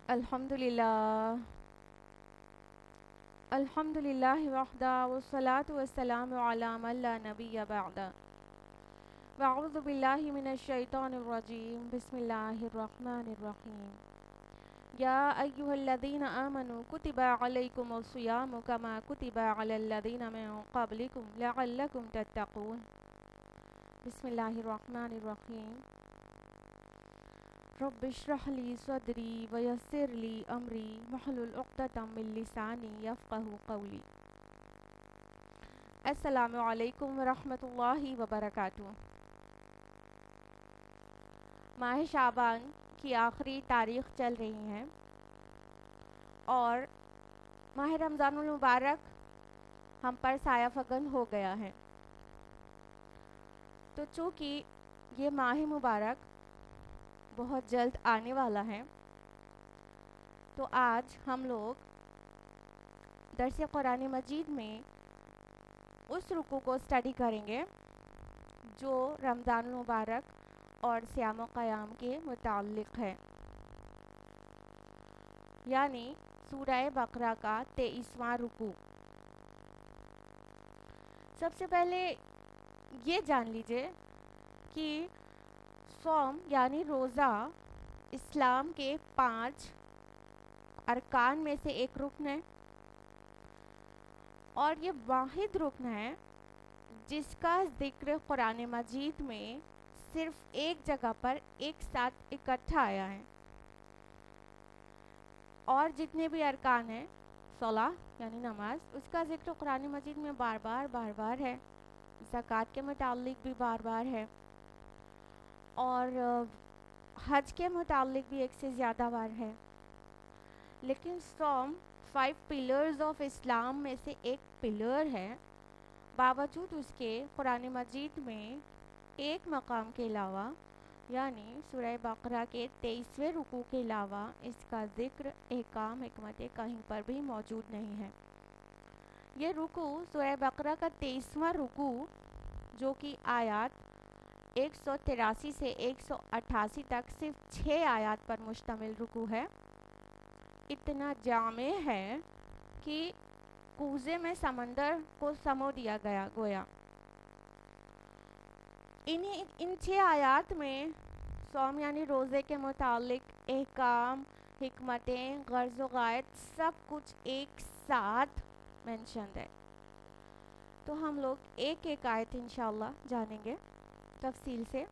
الحمدللہ الحمدللہ وحدہ والصلاة والسلام علی من لا نبی بعدہ واعوذ باللہ من الشیطان الرجیم بسم اللہ الرحمن الرحیم یا ایہا الذین آمنوا کتب علیکم الصیام کما کتب علی الذین من قبلکم لعلکم تتقون بسم اللہ الرحمن الرحیم رب اشرح لی صدری ویسر لی امری واحلل عقدۃ من لسانی یفقہوا قولی۔ السلام علیکم ورحمۃ اللہ وبرکاتہ۔ ماہ شعبان کی آخری تاریخ چل رہی ہیں اور ماہ رمضان المبارک ہم پر سایہ فگن ہو گیا ہے۔ تو چونکہ یہ ماہ مبارک بہت جلد آنے والا ہے تو آج ہم لوگ درس قرآن مجید میں اس رکوع کو اسٹڈی کریں گے جو رمضان المبارک اور صیام و قیام کے متعلق ہے، یعنی سورہ بقرہ کا 23واں رکوع۔ سب سے پہلے یہ جان لیجئے کہ صوم یعنی روزہ اسلام کے 5 ارکان میں سے ایک رکن ہے، اور یہ واحد رکن ہے جس کا ذکر قرآن مجید میں صرف ایک جگہ پر ایک ساتھ اکٹھا آیا ہے، اور جتنے بھی ارکان ہیں صلاۃ یعنی نماز، اس کا ذکر قرآن مجید میں بار بار ہے، زکوٰۃ کے متعلق بھی بار بار ہے، اور حج کے متعلق بھی ایک سے زیادہ بار ہے۔ لیکن صوم 5 پلرز آف اسلام میں سے ایک پلر ہے، باوجود اس کے قرآن مجید میں ایک مقام کے علاوہ یعنی سورہ بقرہ کے 23ویں رکوع کے علاوہ اس کا ذکر احکام حکمتیں کہیں پر بھی موجود نہیں ہے۔ یہ رکوع سورہ بقرہ کا 23واں رکوع جو کہ آیات 183 سے 188 تک صرف 6 آیات پر مشتمل رکوع ہے، اتنا جامع ہے کہ کوزے میں سمندر کو سمو دیا گیا گویا۔ ان 6 آیات میں صوم یعنی روزے کے متعلق احکام، حکمتیں، غرض و غایت سب کچھ ایک ساتھ مینشنڈ ہے۔ تو ہم لوگ ایک ایک آیت انشاءاللہ جانیں گے تفصیل سے۔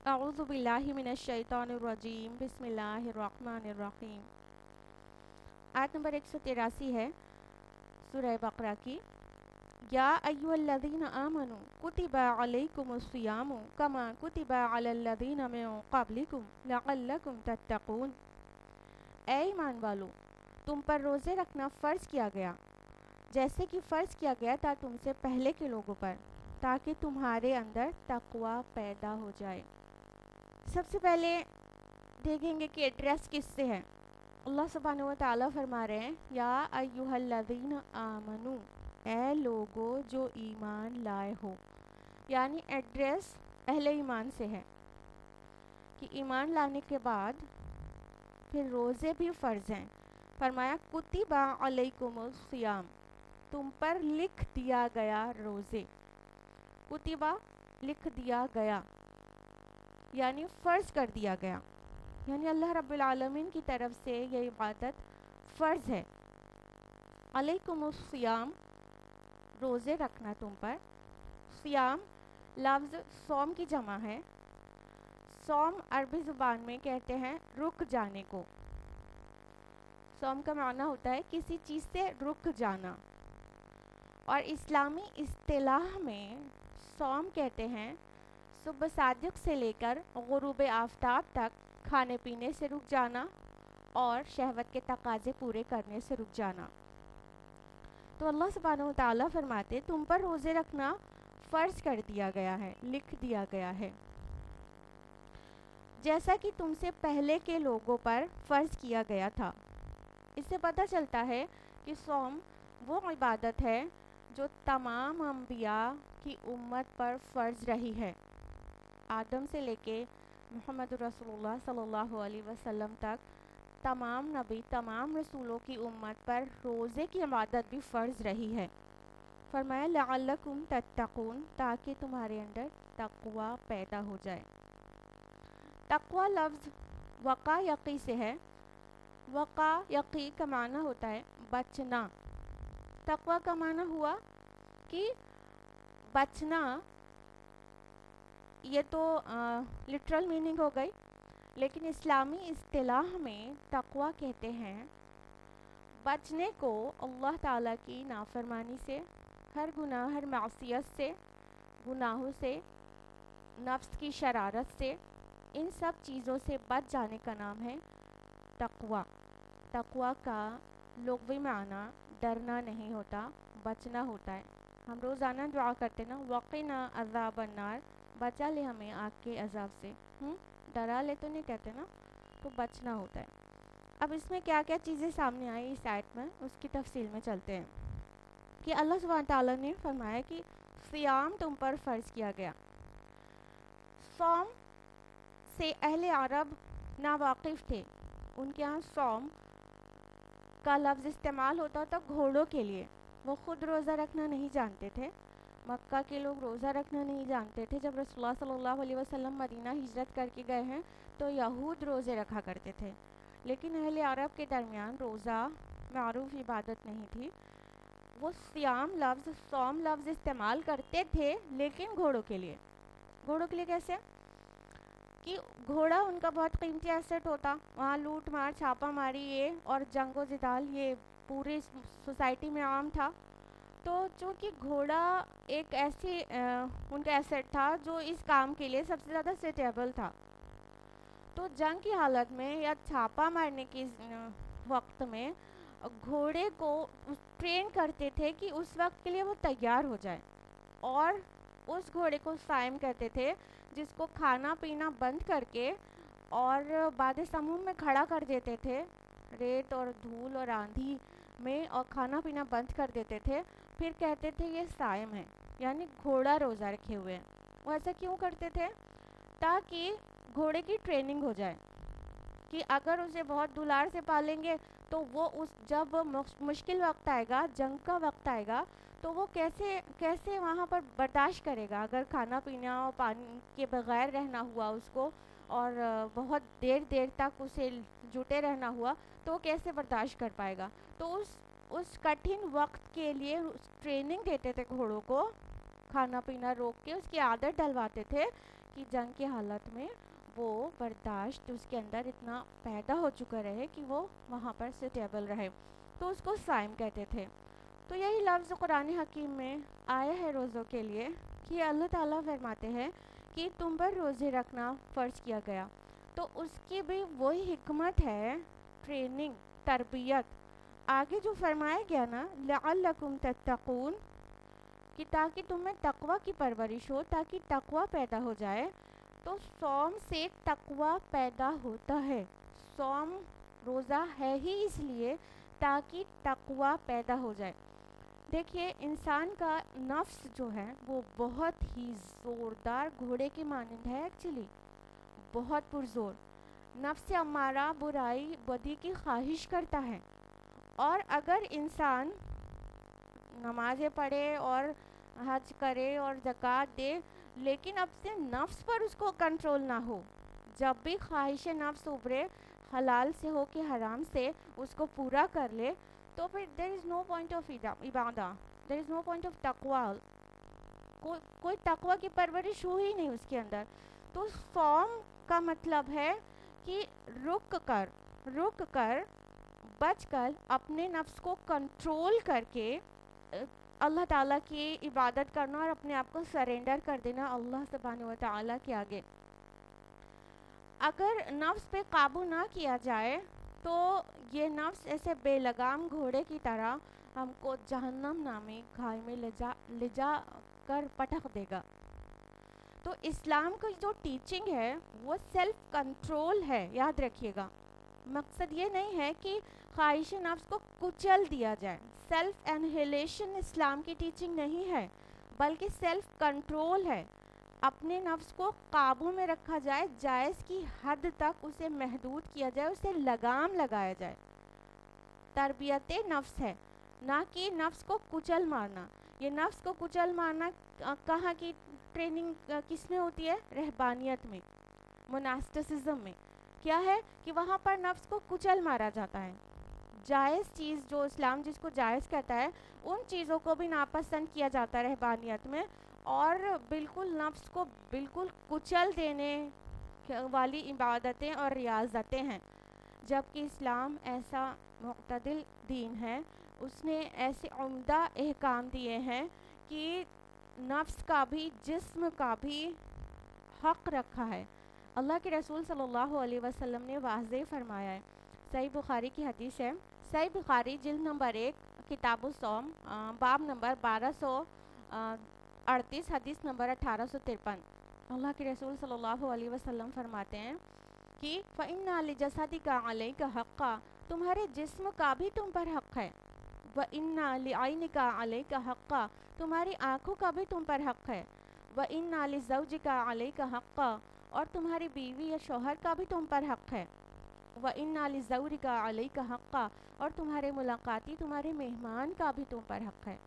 اعوذ باللہ من الشیطان الرجیم بسم اللہ الرحمن الرحیم۔ آیت نمبر 183 ہے سورہ بقرہ کی۔ یا ایھا الذین آمنوا کتب علیکم الصیام کما کتب علی الذین من قبلکم لعلکم تتقون۔ اے ایمان والو، تم پر روزے رکھنا فرض کیا گیا جیسے کہ فرض کیا گیا تھا تم سے پہلے کے لوگوں پر، تاکہ تمہارے اندر تقوی پیدا ہو جائے۔ سب سے پہلے دیکھیں گے کہ ایڈریس کس سے ہے۔ اللہ سبحانہ و تعالیٰ فرما رہے ہیں یا ایھا الذین آمنو، اے لوگو جو ایمان لائے ہو، یعنی ایڈریس اہل ایمان سے ہے کہ ایمان لانے کے بعد پھر روزے بھی فرض ہیں۔ فرمایا کتب علیکم الصیام، تم پر لکھ دیا گیا روزے۔ کتبہ لکھ دیا گیا یعنی فرض کر دیا گیا، یعنی اللہ رب العالمین کی طرف سے یہ عبادت فرض ہے۔ علیکم الصیام، روزے رکھنا تم پر۔ صیام لفظ صوم کی جمع ہے۔ صوم عربی زبان میں کہتے ہیں رک جانے کو۔ صوم کا معنی ہوتا ہے کسی چیز سے رک جانا، اور اسلامی اصطلاح میں صوم کہتے ہیں صبح صادق سے لے کر غروب آفتاب تک کھانے پینے سے رک جانا اور شہوت کے تقاضے پورے کرنے سے رک جانا۔ تو اللہ سبحانہ و تعالیٰ فرماتے تم پر روزے رکھنا فرض کر دیا گیا ہے، لکھ دیا گیا ہے، جیسا کہ تم سے پہلے کے لوگوں پر فرض کیا گیا تھا۔ اس سے پتہ چلتا ہے کہ صوم وہ عبادت ہے جو تمام انبیاء کی امت پر فرض رہی ہے، آدم سے لے کے محمد رسول اللہ صلی اللہ علیہ وسلم تک تمام نبی تمام رسولوں کی امت پر روزے کی عبادت بھی فرض رہی ہے۔ فرمایا لعلکم تتقون، تاکہ تمہارے اندر تقوی پیدا ہو جائے۔ تقوی لفظ وقا یقی سے ہے۔ وقا یقی کا معنی ہوتا ہے بچنا۔ تقوی کا معنی ہوا کہ بچنا، یہ تو لٹرل میننگ ہو گئی، لیکن اسلامی اصطلاح میں تقوی کہتے ہیں بچنے کو اللہ تعالیٰ کی نافرمانی سے، ہر گناہ، ہر معصیت سے، گناہوں سے، نفس کی شرارت سے، ان سب چیزوں سے بچ جانے کا نام ہے تقوی۔ تقوی کا لغوی معنی ڈرنا نہیں ہوتا، بچنا ہوتا ہے۔ ہم روزانہ دعا کرتے نا وقنا عذاب النار، بچا لے ہمیں آگ کے عذاب سے، ڈرا لے تو نہیں کہتے نا، تو بچنا ہوتا ہے۔ اب اس میں کیا کیا چیزیں سامنے آئی اس آیت میں، اس کی تفصیل میں چلتے ہیں کہ اللہ سبحانہ تعالیٰ نے فرمایا کہ صیام تم پر فرض کیا گیا۔ صوم سے اہل عرب ناواقف تھے، ان کے ہاں صوم کا لفظ استعمال ہوتا تھا گھوڑوں کے لیے، وہ خود روزہ رکھنا نہیں جانتے تھے۔ مکہ کے لوگ روزہ رکھنا نہیں جانتے تھے۔ جب رسول اللہ صلی اللہ علیہ وسلم مدینہ ہجرت کر کے گئے ہیں تو یہود روزے رکھا کرتے تھے، لیکن اہل عرب کے درمیان روزہ معروف عبادت نہیں تھی۔ وہ صیام لفظ، صوم لفظ استعمال کرتے تھے لیکن گھوڑوں کے لیے۔ گھوڑوں کے لیے کیسے؟ کہ گھوڑا ان کا بہت قیمتی ایسٹ ہوتا، وہاں لوٹ مار، چھاپا ماری یہ اور جنگ و جدال یہ پوری سوسائٹی میں عام تھا۔ تو چونکہ گھوڑا ایک ایسی ان کا ایسٹ تھا جو اس کام کے لیے سب سے زیادہ سیٹیبل تھا، تو جنگ کی حالت میں یا چھاپا مارنے کے وقت میں گھوڑے کو ٹرین کرتے تھے کہ اس وقت کے لیے وہ تیار ہو جائے، اور اس گھوڑے کو صائم کہتے تھے جس کو کھانا پینا بند کر کے اور باد سموم میں کھڑا کر دیتے تھے، ریت اور دھول اور آندھی میں، اور کھانا پینا بند کر دیتے تھے، پھر کہتے تھے یہ صائم ہے، یعنی گھوڑا روزہ رکھے ہوئے ہیں۔ وہ ایسا کیوں کرتے تھے؟ تاکہ گھوڑے کی ٹریننگ ہو جائے کہ اگر اسے بہت دلار سے پالیں گے تو وہ جب مشکل وقت آئے گا، جنگ کا وقت آئے گا، تو وہ کیسے وہاں پر برداشت کرے گا۔ اگر کھانا پینا اور پانی کے بغیر رہنا ہوا اس کو، اور بہت دیر تک اسے جٹے رہنا ہوا، تو کیسے برداشت کر پائے گا۔ تو اس کٹھن وقت کے لیے ٹریننگ دیتے تھے گھوڑوں کو، کھانا پینا روک کے اس کی عادت ڈلواتے تھے کہ جنگ کی حالت میں وہ برداشت اس کے اندر اتنا پیدا ہو چکا رہے کہ وہ وہاں پر سٹیبل رہے، تو اس کو صائم کہتے تھے۔ تو یہی لفظ قرآن حکیم میں آیا ہے روزوں کے لیے کہ اللہ تعالیٰ فرماتے ہیں کہ تم پر روزے رکھنا فرض کیا گیا، تو اس کی بھی وہی حکمت ہے، ٹریننگ، تربیت۔ آگے جو فرمایا گیا نا لعلکم تتقون، کہ تاکہ تمہیں تقوی کی پرورش ہو، تاکہ تقوی پیدا ہو جائے، تو صوم سے تقوی پیدا ہوتا ہے۔ صوم، روزہ ہے ہی اس لیے تاکہ تقوی پیدا ہو جائے۔ دیکھیے انسان کا نفس جو ہے وہ بہت ہی زوردار گھوڑے کے مانند ہے، ایکچولی بہت پرزور۔ نفس امارہ برائی بدی کی خواہش کرتا ہے، اور اگر انسان نمازیں پڑھے اور حج کرے اور زکوٰۃ دے، لیکن اب سے نفس پر اس کو کنٹرول نہ ہو، جب بھی خواہش نفس ابھرے، حلال سے ہو کہ حرام سے، اس کو پورا کر لے، تو پھر there is no point of Ubadah, there is no point of تقوی، کوئی تقوی کی پرورش ہو ہی نہیں اس کے اندر۔ تو صوم کا مطلب ہے کہ رک کر بچ کر اپنے نفس کو کنٹرول کر کے اللہ تعالیٰ کی عبادت کرنا اور اپنے آپ کو سرینڈر کر دینا اللہ سبحانہ و تعالیٰ کے آگے۔ اگر نفس پہ قابو نہ کیا جائے تو یہ نفس ایسے بے لگام گھوڑے کی طرح ہم کو جہنم نامی کھائی میں لے جا کر پٹک دے گا۔ تو اسلام کی جو ٹیچنگ ہے وہ سیلف کنٹرول ہے، یاد رکھیے گا۔ مقصد یہ نہیں ہے کہ خواہش نفس کو کچل دیا جائے، سیلف انہیلیشن اسلام کی ٹیچنگ نہیں ہے، بلکہ سیلف کنٹرول ہے اپنے نفس کو قابو میں رکھا جائے، جائز کی حد تک اسے محدود کیا جائے، اسے لگام لگایا جائے. تربیت نفس ہے، نہ کہ نفس کو کچل مارنا. یہ نفس کو کچل مارنا کہاں کی ٹریننگ کس میں ہوتی ہے؟ رہبانیت میں، مناسٹسزم میں. کیا ہے کہ وہاں پر نفس کو کچل مارا جاتا ہے. جائز چیز جو اسلام جس کو جائز کہتا ہے، ان چیزوں کو بھی ناپسند کیا جاتا ہے رہبانیت میں، اور بالکل نفس کو بالکل کچل دینے والی عبادتیں اور ریاضتیں ہیں. جبکہ اسلام ایسا معتدل دین ہے، اس نے ایسے عمدہ احکام دیے ہیں کہ نفس کا بھی جسم کا بھی حق رکھا ہے. اللہ کے رسول صلی اللہ علیہ وسلم نے واضح فرمایا ہے. صحیح بخاری کی حدیث ہے، صحیح بخاری جلد نمبر 1 کتاب الصوم، باب نمبر 1238، حدیث نمبر 1853. اللہ کے رسول صلی اللہ علیہ وسلم فرماتے ہیں کہ فَإِنَّ لِجَسَدِكَ عَلَيْكَ حَقًّا، تمہارے جسم کا بھی تم پر حق ہے. وَإِنَّ لِعَيْنِكَ عَلَيْكَ حَقًّا، تمہاری آنکھوں کا بھی تم پر حق ہے. وَإِنَّ لِزَوْجِكَ عَلَيْكَ حَقًّا، اور تمہاری بیوی یا شوہر کا بھی تم پر حق ہے. وَإِنَّ لِزَوْرِكَ عَلَيْكَ حَقًّا، اور تمہارے ملاقاتی تمہارے مہمان کا بھی تم پر حق ہے.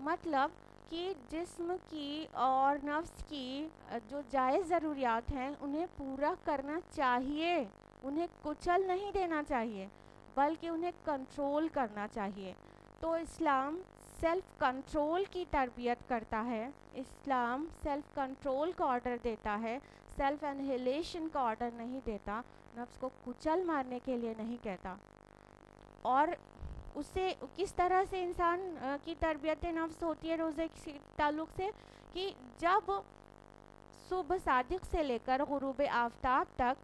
مطلب کہ جسم کی اور نفس کی جو جائز ضروریات ہیں انہیں پورا کرنا چاہیے، انہیں کچل نہیں دینا چاہیے، بلکہ انہیں کنٹرول کرنا چاہیے. تو اسلام سیلف کنٹرول کی تربیت کرتا ہے، اسلام سیلف کنٹرول کا آرڈر دیتا ہے، سیلف انہیلیشن کا آرڈر نہیں دیتا، نفس کو کچل مارنے کے لیے نہیں کہتا. اور اسے کس طرح سے انسان کی تربیت نفس ہوتی ہے روزے کے تعلق سے، کہ جب صبح صادق سے لے کر غروب آفتاب تک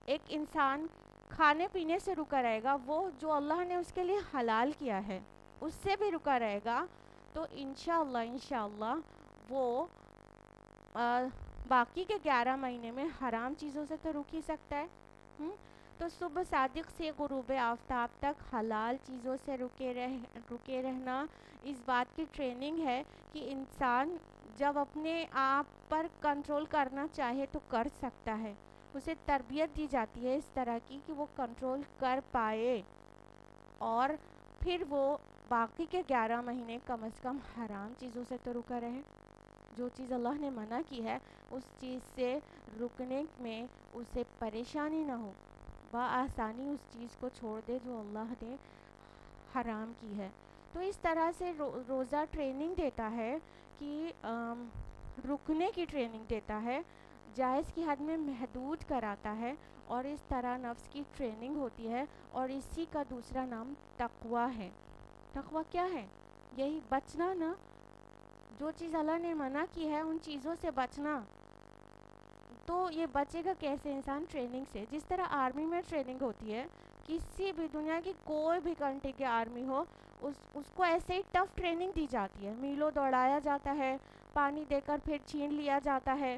ایک انسان کھانے پینے سے رکا رہے گا، وہ جو اللہ نے اس کے لیے حلال کیا ہے اس سے بھی رکا رہے گا، تو انشاءاللہ وہ باقی کے 11 مہینے میں حرام چیزوں سے تو رک ہی سکتا ہے. تو صبح صادق سے غروب آفتاب تک حلال چیزوں سے رکے رہنا اس بات کی ٹریننگ ہے کہ انسان جب اپنے آپ پر کنٹرول کرنا چاہے تو کر سکتا ہے. اسے تربیت دی جاتی ہے اس طرح کی کہ وہ کنٹرول کر پائے، اور پھر وہ باقی کے 11 مہینے کم از کم حرام چیزوں سے تو رکا رہے. جو چیز اللہ نے منع کی ہے اس چیز سے رکنے میں اسے پریشانی نہ ہو، بآسانی اس چیز کو چھوڑ دے جو اللہ نے حرام کی ہے. تو اس طرح سے روزہ ٹریننگ دیتا ہے کہ رکنے کی ٹریننگ دیتا ہے، جائز کی حد میں محدود کراتا ہے، اور اس طرح نفس کی ٹریننگ ہوتی ہے. اور اسی کا دوسرا نام تقوی ہے. تقوی کیا ہے؟ یہی بچنا نا، جو چیز اللہ نے منع کی ہے ان چیزوں سے بچنا. تو یہ بچے گا کیسے انسان؟ ٹریننگ سے. جس طرح آرمی میں ٹریننگ ہوتی ہے، کسی بھی دنیا کی کوئی بھی کنٹری کی آرمی ہو، اس کو ایسے ہی ٹف ٹریننگ دی جاتی ہے، میلوں دوڑایا جاتا ہے، پانی دے کر پھر چھین لیا جاتا ہے.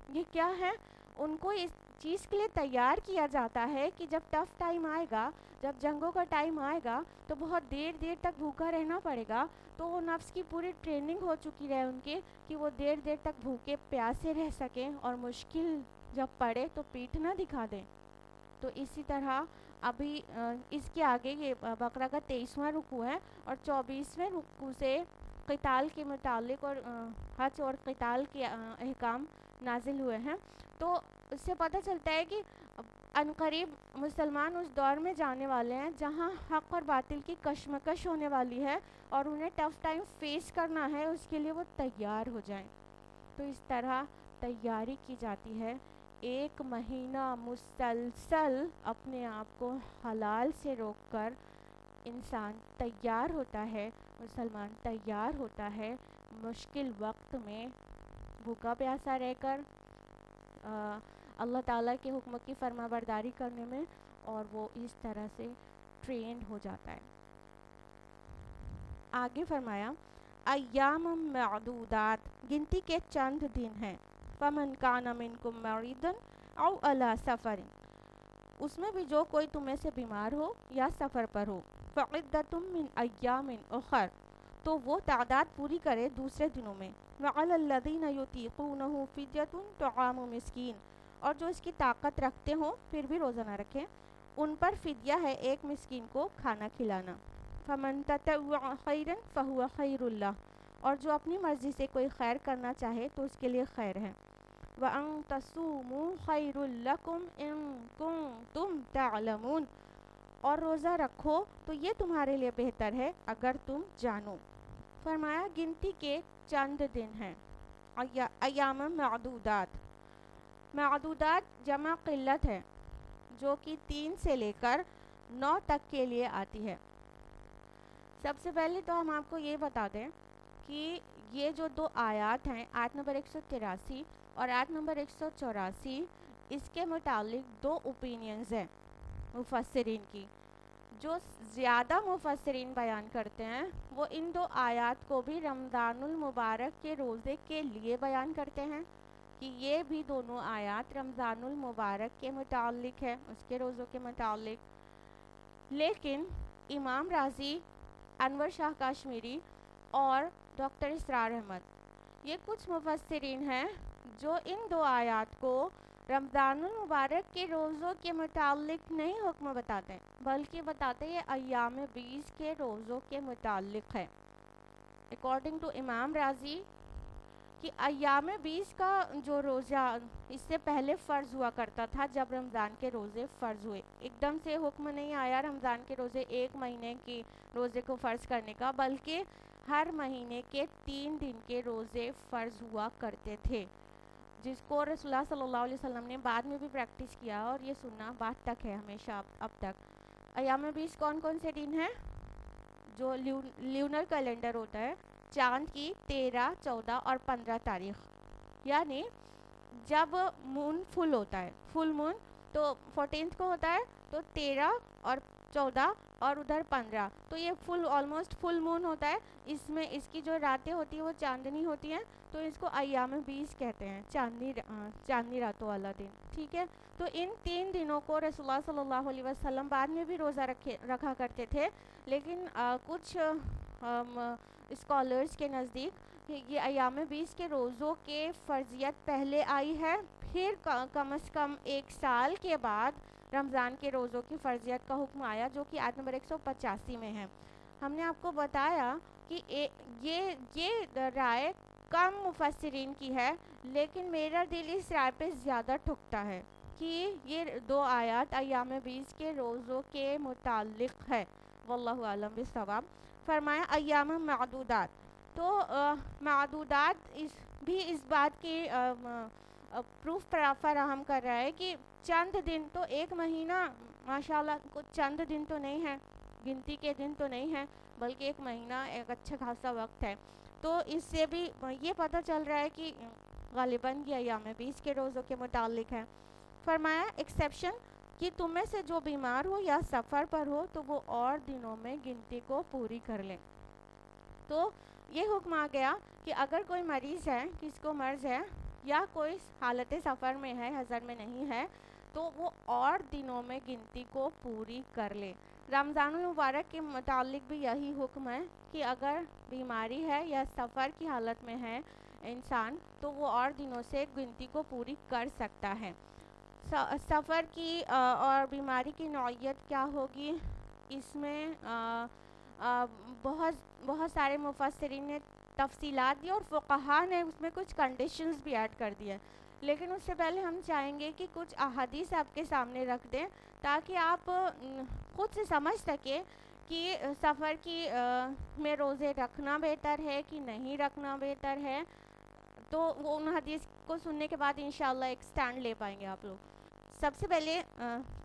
یہ کیا ہے؟ ان کو اس چیز کے لیے تیار کیا جاتا ہے کہ جب ٹف ٹائم آئے گا، جب جنگوں کا ٹائم آئے گا تو بہت دیر تک بھوکا رہنا پڑے گا. تو وہ نفس کی پوری ٹریننگ ہو چکی رہے ان کے کہ وہ دیر تک بھوکے پیاسے رہ سکیں، اور مشکل جب پڑے تو پیٹھ نہ دکھا دیں. تو اسی طرح ابھی اس کے آگے یہ بقرہ کا 23واں رکوع ہے، اور 24ویں رکوع سے قتال کے متعلق اور حج اور قتال کے احکام نازل ہوئے ہیں. تو اس سے پتہ چلتا ہے کہ عنقریب مسلمان اس دور میں جانے والے ہیں جہاں حق اور باطل کی کشمکش ہونے والی ہے، اور انہیں ٹف ٹائم فیس کرنا ہے، اس کے لیے وہ تیار ہو جائیں. تو اس طرح تیاری کی جاتی ہے. 1 مہینہ مسلسل اپنے آپ کو حلال سے روک کر انسان تیار ہوتا ہے، مسلمان تیار ہوتا ہے مشکل وقت میں بھوکا پیاسا رہ کر اللہ تعالیٰ کے حکم کی فرما برداری کرنے میں، اور وہ اس طرح سے ٹرینڈ ہو جاتا ہے. آگے فرمایا ایام معدودات، گنتی کے چند دن ہیں. فمن کان منکم مریضا او علی سفر، اس میں بھی جو کوئی تمہیں سے بیمار ہو یا سفر پر ہو. فعدۃ من ایام اخر، تو وہ تعداد پوری کرے دوسرے دنوں میں. وعلی الذین یطیقونہ فدیۃ طعام مسکین، اور جو اس کی طاقت رکھتے ہوں پھر بھی روزہ نہ رکھیں، ان پر فدیہ ہے ایک مسکین کو کھانا کھلانا۔ فمن تطوع خیرا فہو خیر اللہ، اور جو اپنی مرضی سے کوئی خیر کرنا چاہے تو اس کے لیے خیر ہے۔ وَأَن تَصُومُوا خَيْرٌ لَكُمْ إِن كُنتُمْ تَعْلَمُونَ، اور روزہ رکھو تو یہ تمہارے لیے بہتر ہے اگر تم جانو۔ فرمایا گنتی کے چند دن ہیں، ایام معدودات۔ معدودات جمع قلت ہے جو کہ 3 سے لے کر 9 تک کے لیے آتی ہے۔ سب سے پہلے تو ہم آپ کو یہ بتا دیں کہ یہ جو 2 آیات ہیں، آیت نمبر 183 اور آیت نمبر 184، اس کے متعلق 2 اوپینینز ہیں مفسرین کی۔ جو زیادہ مفسرین بیان کرتے ہیں وہ ان 2 آیات کو بھی رمضان المبارک کے روزے کے لیے بیان کرتے ہیں کہ یہ بھی دونوں آیات رمضان المبارک کے متعلق ہے، اس کے روزوں کے متعلق۔ لیکن امام رازی، انور شاہ کاشمیری اور ڈاکٹر اسرار احمد، یہ کچھ مفسرین ہیں جو ان 2 آیات کو رمضان المبارک کے روزوں کے متعلق نہیں حکم بتاتے بلکہ بتاتے یہ ایام 20 کے روزوں کے متعلق ہے۔ اکارڈنگ ٹو امام رازی کہ ایام 20 کا جو روزہ اس سے پہلے فرض ہوا کرتا تھا جب رمضان کے روزے فرض ہوئے، ایک دم سے حکم نہیں آیا رمضان کے روزے 1 مہینے کے روزے کو فرض کرنے کا، بلکہ ہر مہینے کے 3 دن کے روزے فرض ہوا کرتے تھے، جس کو رسول اللہ صلی اللہ علیہ وسلم نے بعد میں بھی پریکٹس کیا اور یہ سننا بعد تک ہے ہمیشہ اب تک۔ ایام 20 کون کون سے دن ہیں؟ جو لیونر کیلنڈر ہوتا ہے، چاند کی 13، 14 اور 15 تاریخ، یعنی جب مون فل ہوتا ہے، فل مون تو 14 کو ہوتا ہے، تو 13 اور 14 اور ادھر 15، تو یہ فل آلموسٹ فل مون ہوتا ہے، اس میں اس کی جو راتیں ہوتی ہیں وہ چاندنی ہوتی ہیں، تو اس کو ایام 20 کہتے ہیں، چاندنی راتوں والا دن، ٹھیک ہے۔ تو ان 3 دنوں کو رسول اللہ صلی اللہ علیہ وسلم بعد میں بھی روزہ رکھا کرتے تھے، لیکن کچھ اسکالرز کے نزدیک یہ ایام 20 کے روزوں کے فرضیت پہلے آئی ہے، پھر کم از کم 1 سال کے بعد رمضان کے روزوں کی فرضیت کا حکم آیا، جو کہ آیت نمبر 185 میں ہے۔ ہم نے آپ کو بتایا کہ یہ رائے کم مفسرین کی ہے، لیکن میرا دل اس رائے پہ زیادہ ٹھکتا ہے کہ یہ 2 آیات ایام 20 کے روزوں کے متعلق ہے، واللہ اعلم بالصواب۔ فرمایا ایام معدودات، تو معدودات بھی اس بات کی پروف فراہم کر رہا ہے کہ چند دن تو 1 مہینہ ماشاءاللہ کچھ چند دن تو نہیں ہے، گنتی کے دن تو نہیں ہے، بلکہ 1 مہینہ ایک اچھا خاصا وقت ہے۔ تو اس سے بھی یہ پتہ چل رہا ہے کہ غالباً یہ ایام 20 کے روزوں کے متعلق ہے۔ فرمایا ایکسیپشن کہ تم میں سے جو بیمار ہو یا سفر پر ہو تو وہ اور دنوں میں گنتی کو پوری کر لیں۔ تو یہ حکم آ گیا کہ اگر کوئی مریض ہے، کس کو مرض ہے یا کوئی حالت سفر میں ہے، حضر میں نہیں ہے، تو وہ اور دنوں میں گنتی کو پوری کر لے۔ رمضان المبارک کے متعلق بھی یہی حکم ہے کہ اگر بیماری ہے یا سفر کی حالت میں ہے انسان تو وہ اور دنوں سے گنتی کو پوری کر سکتا ہے۔ سفر کی اور بیماری کی نوعیت کیا ہوگی، اس میں بہت سارے مفسرین نے تفصیلات دی اور فقہا نے اس میں کچھ کنڈیشنز بھی ایڈ کر دی ہیں، لیکن اس سے پہلے ہم چاہیں گے کہ کچھ احادیث آپ کے سامنے رکھ دیں تاکہ آپ خود سے سمجھ سکیں کہ سفر کی میں روزے رکھنا بہتر ہے کہ نہیں رکھنا بہتر ہے، تو وہ ان حدیث کو سننے کے بعد انشاءاللہ ایک سٹینڈ لے پائیں گے آپ لوگ۔ سب سے پہلے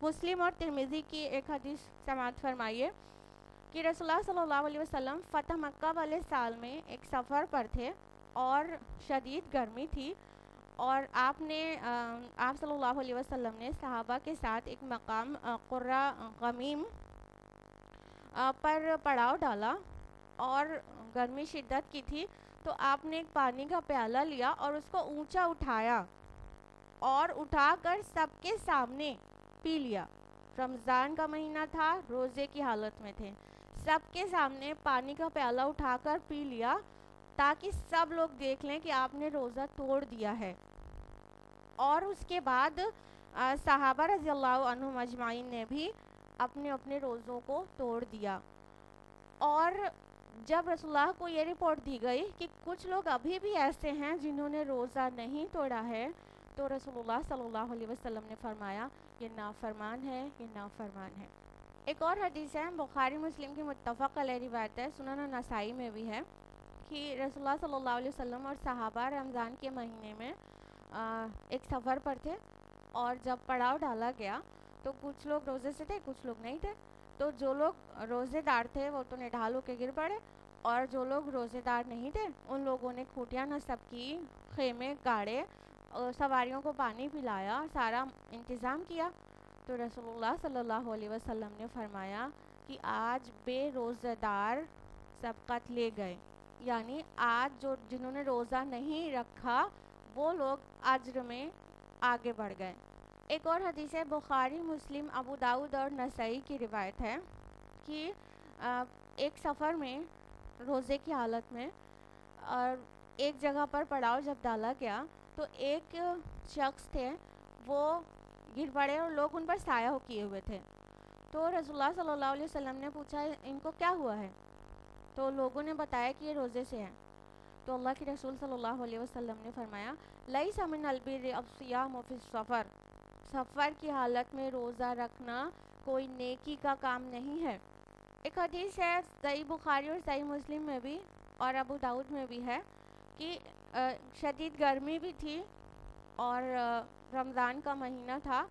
مسلم اور ترمذی کی ایک حدیث سماعت فرمائیے کہ رسول اللہ صلی اللہ علیہ وسلم فتح مکہ والے سال میں ایک سفر پر تھے اور شدید گرمی تھی، اور آپ صلی اللہ علیہ وسلم نے صحابہ کے ساتھ ایک مقام قرہ غمیم پر پڑاؤ ڈالا اور گرمی شدت کی تھی، تو آپ نے ایک پانی کا پیالہ لیا اور اس کو اونچا اٹھایا اور اٹھا کر سب کے سامنے پی لیا۔ رمضان کا مہینہ تھا، روزے کی حالت میں تھے، سب کے سامنے پانی کا پیالہ اٹھا کر پی لیا تاکہ سب لوگ دیکھ لیں کہ آپ نے روزہ توڑ دیا ہے. اور اس کے بعد صحابہ رضی اللہ عنہم اجمعین نے بھی اپنے اپنے روزوں کو توڑ دیا. اور جب رسول اللہ کو یہ رپورٹ دی گئی کہ کچھ لوگ ابھی بھی ایسے ہیں جنہوں نے روزہ نہیں توڑا ہے، تو رسول اللہ صلی اللہ علیہ وسلم نے فرمایا یہ نافرمان ہے، یہ نافرمان ہے. ایک اور حدیث ہے، بخاری مسلم کی متفق علیہ روایت ہے، سنن نسائی میں بھی ہے، کہ رسول اللہ صلی اللہ علیہ وسلم اور صحابہ رمضان کے مہینے میں ایک سفر پر تھے، اور جب پڑاؤ ڈالا گیا تو کچھ لوگ روزے سے تھے، کچھ لوگ نہیں تھے. تو جو لوگ روزے دار تھے وہ تو نڈھال ہو کے گر پڑے، اور جو لوگ روزے دار نہیں تھے ان لوگوں نے کھوٹیاں نصب کی، خیمے گاڑے، سواریوں کو پانی پلایا، سارا انتظام کیا. تو رسول اللہ صلی اللہ علیہ وسلم نے فرمایا کہ آج بے روزہ دار سبقت لے گئے، یعنی آج جنہوں نے روزہ نہیں رکھا وہ لوگ اجر میں آگے بڑھ گئے. ایک اور حدیث ہے، بخاری مسلم ابو داؤد اور نسائی کی روایت ہے، کہ ایک سفر میں روزے کی حالت میں اور ایک جگہ پر پڑاؤ جب ڈالا گیا تو ایک شخص تھے وہ گر پڑے اور لوگ ان پر سایہ کیے ہوئے تھے. تو رسول اللہ صلی اللہ علیہ وسلم نے پوچھا ان کو کیا ہوا ہے؟ تو لوگوں نے بتایا کہ یہ روزے سے ہیں. تو اللہ کے رسول صلی اللہ علیہ وسلم نے فرمایا لیس من البر الصیام فی السفر، سفر کی حالت میں روزہ رکھنا کوئی نیکی کا کام نہیں ہے. ایک حدیث ہے صحیح بخاری اور صحیح مسلم میں بھی اور ابو داؤد میں بھی ہے، کہ شدید گرمی بھی تھی اور رمضان کا مہینہ تھا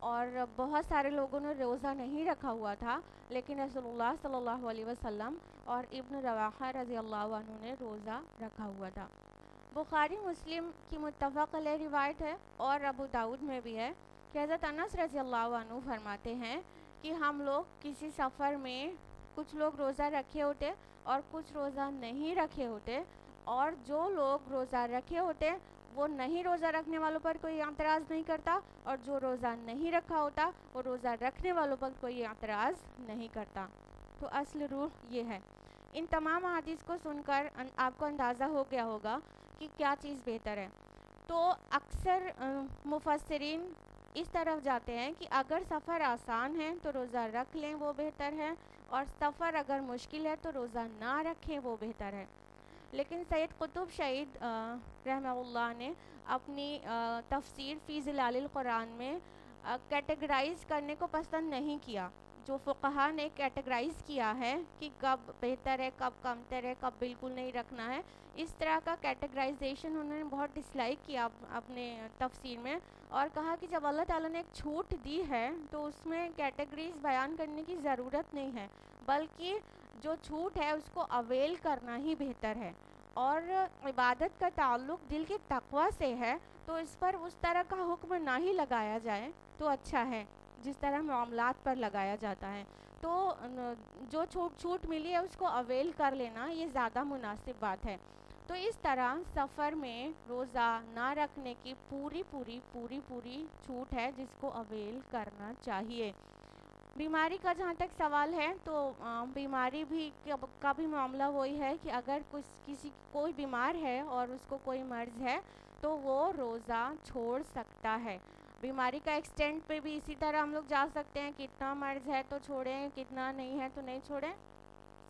اور بہت سارے لوگوں نے روزہ نہیں رکھا ہوا تھا، لیکن رسول اللہ صلی اللہ علیہ وسلم اور ابن رواحہ رضی اللہ عنہ نے روزہ رکھا ہوا تھا. بخاری مسلم کی متفق علیہ روایت ہے اور ابو داؤد میں بھی ہے کہ حضرت انس رضی اللہ عنہ فرماتے ہیں کہ ہم لوگ کسی سفر میں کچھ لوگ روزہ رکھے ہوتے اور کچھ روزہ نہیں رکھے ہوتے، اور جو لوگ روزہ رکھے ہوتے وہ نہیں روزہ رکھنے والوں پر کوئی اعتراض نہیں کرتا، اور جو روزہ نہیں رکھا ہوتا وہ روزہ رکھنے والوں پر کوئی اعتراض نہیں کرتا. تو اصل روح یہ ہے. ان تمام احادیث کو سن کر آپ کو اندازہ ہو گیا ہوگا کہ کیا چیز بہتر ہے. تو اکثر مفسرین اس طرف جاتے ہیں کہ اگر سفر آسان ہے تو روزہ رکھ لیں وہ بہتر ہے، اور سفر اگر مشکل ہے تو روزہ نہ رکھیں وہ بہتر ہے. لیکن سید قطب شہید رحمہ اللہ نے اپنی تفسیر فی ظلال القرآن میں کیٹیگرائز کرنے کو پسند نہیں کیا. جو فقہا نے کیٹیگرائز کیا ہے کہ کب بہتر ہے، کب کمتر ہے، کب بالکل نہیں رکھنا ہے، اس طرح کا کیٹیگرائزیشن انہوں نے بہت ڈسلائک کیا اپنے تفسیر میں، اور کہا کہ جب اللہ تعالیٰ نے ایک چھوٹ دی ہے تو اس میں کیٹیگریز بیان کرنے کی ضرورت نہیں ہے، بلکہ جو چھوٹ ہے اس کو اویل کرنا ہی بہتر ہے. اور عبادت کا تعلق دل کے تقوی سے ہے تو اس پر اس طرح کا حکم نہ ہی لگایا جائے تو اچھا ہے جس طرح معاملات پر لگایا جاتا ہے. تو جو چھوٹ ملی ہے اس کو اویل کر لینا یہ زیادہ مناسب بات ہے. تو اس طرح سفر میں روزہ نہ رکھنے کی پوری چھوٹ ہے جس کو اویل کرنا چاہیے. بیماری کا جہاں تک سوال ہے تو بیماری بھی کا بھی معاملہ وہی ہے کہ اگر کوئی بیمار ہے اور اس کو کوئی مرض ہے تو وہ روزہ چھوڑ سکتا ہے. بیماری کا ایکسٹینٹ پہ بھی اسی طرح ہم لوگ جا سکتے ہیں، کتنا مرض ہے تو چھوڑیں، کتنا نہیں ہے تو نہیں چھوڑیں.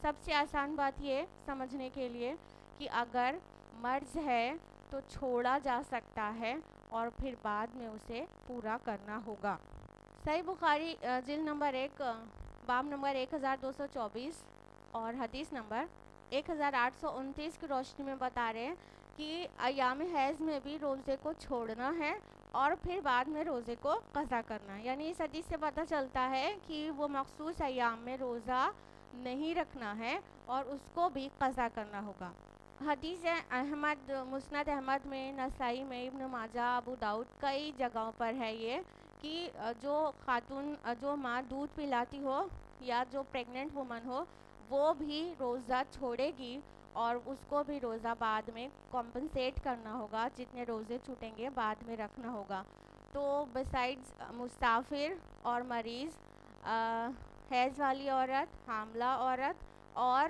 سب سے آسان بات یہ سمجھنے کے لیے کہ اگر مرض ہے تو چھوڑا جا سکتا ہے اور پھر بعد میں اسے پورا کرنا ہوگا. صحیح بخاری جلد نمبر 1 باب نمبر 1224 اور حدیث نمبر 1829 کی روشنی میں بتا رہے ہیں کہ ایام حیض میں بھی روزے کو چھوڑنا ہے اور پھر بعد میں روزے کو قضا کرنا ہے. یعنی اس حدیث سے پتہ چلتا ہے کہ وہ مخصوص ایام میں روزہ نہیں رکھنا ہے اور اس کو بھی قضا کرنا ہوگا. حدیث احمد مسند احمد میں، نسائی میں، ابن ماجہ، ابو داؤد کئی جگہوں پر ہے یہ کہ جو خاتون جو ماں دودھ پلاتی ہو یا جو پریگننٹ وومن ہو وہ بھی روزہ چھوڑے گی اور اس کو بھی روزہ بعد میں کمپنسیٹ کرنا ہوگا، جتنے روزے چھوٹیں گے بعد میں رکھنا ہوگا. تو بسائڈز مسافر اور مریض، حیض والی عورت، حاملہ عورت اور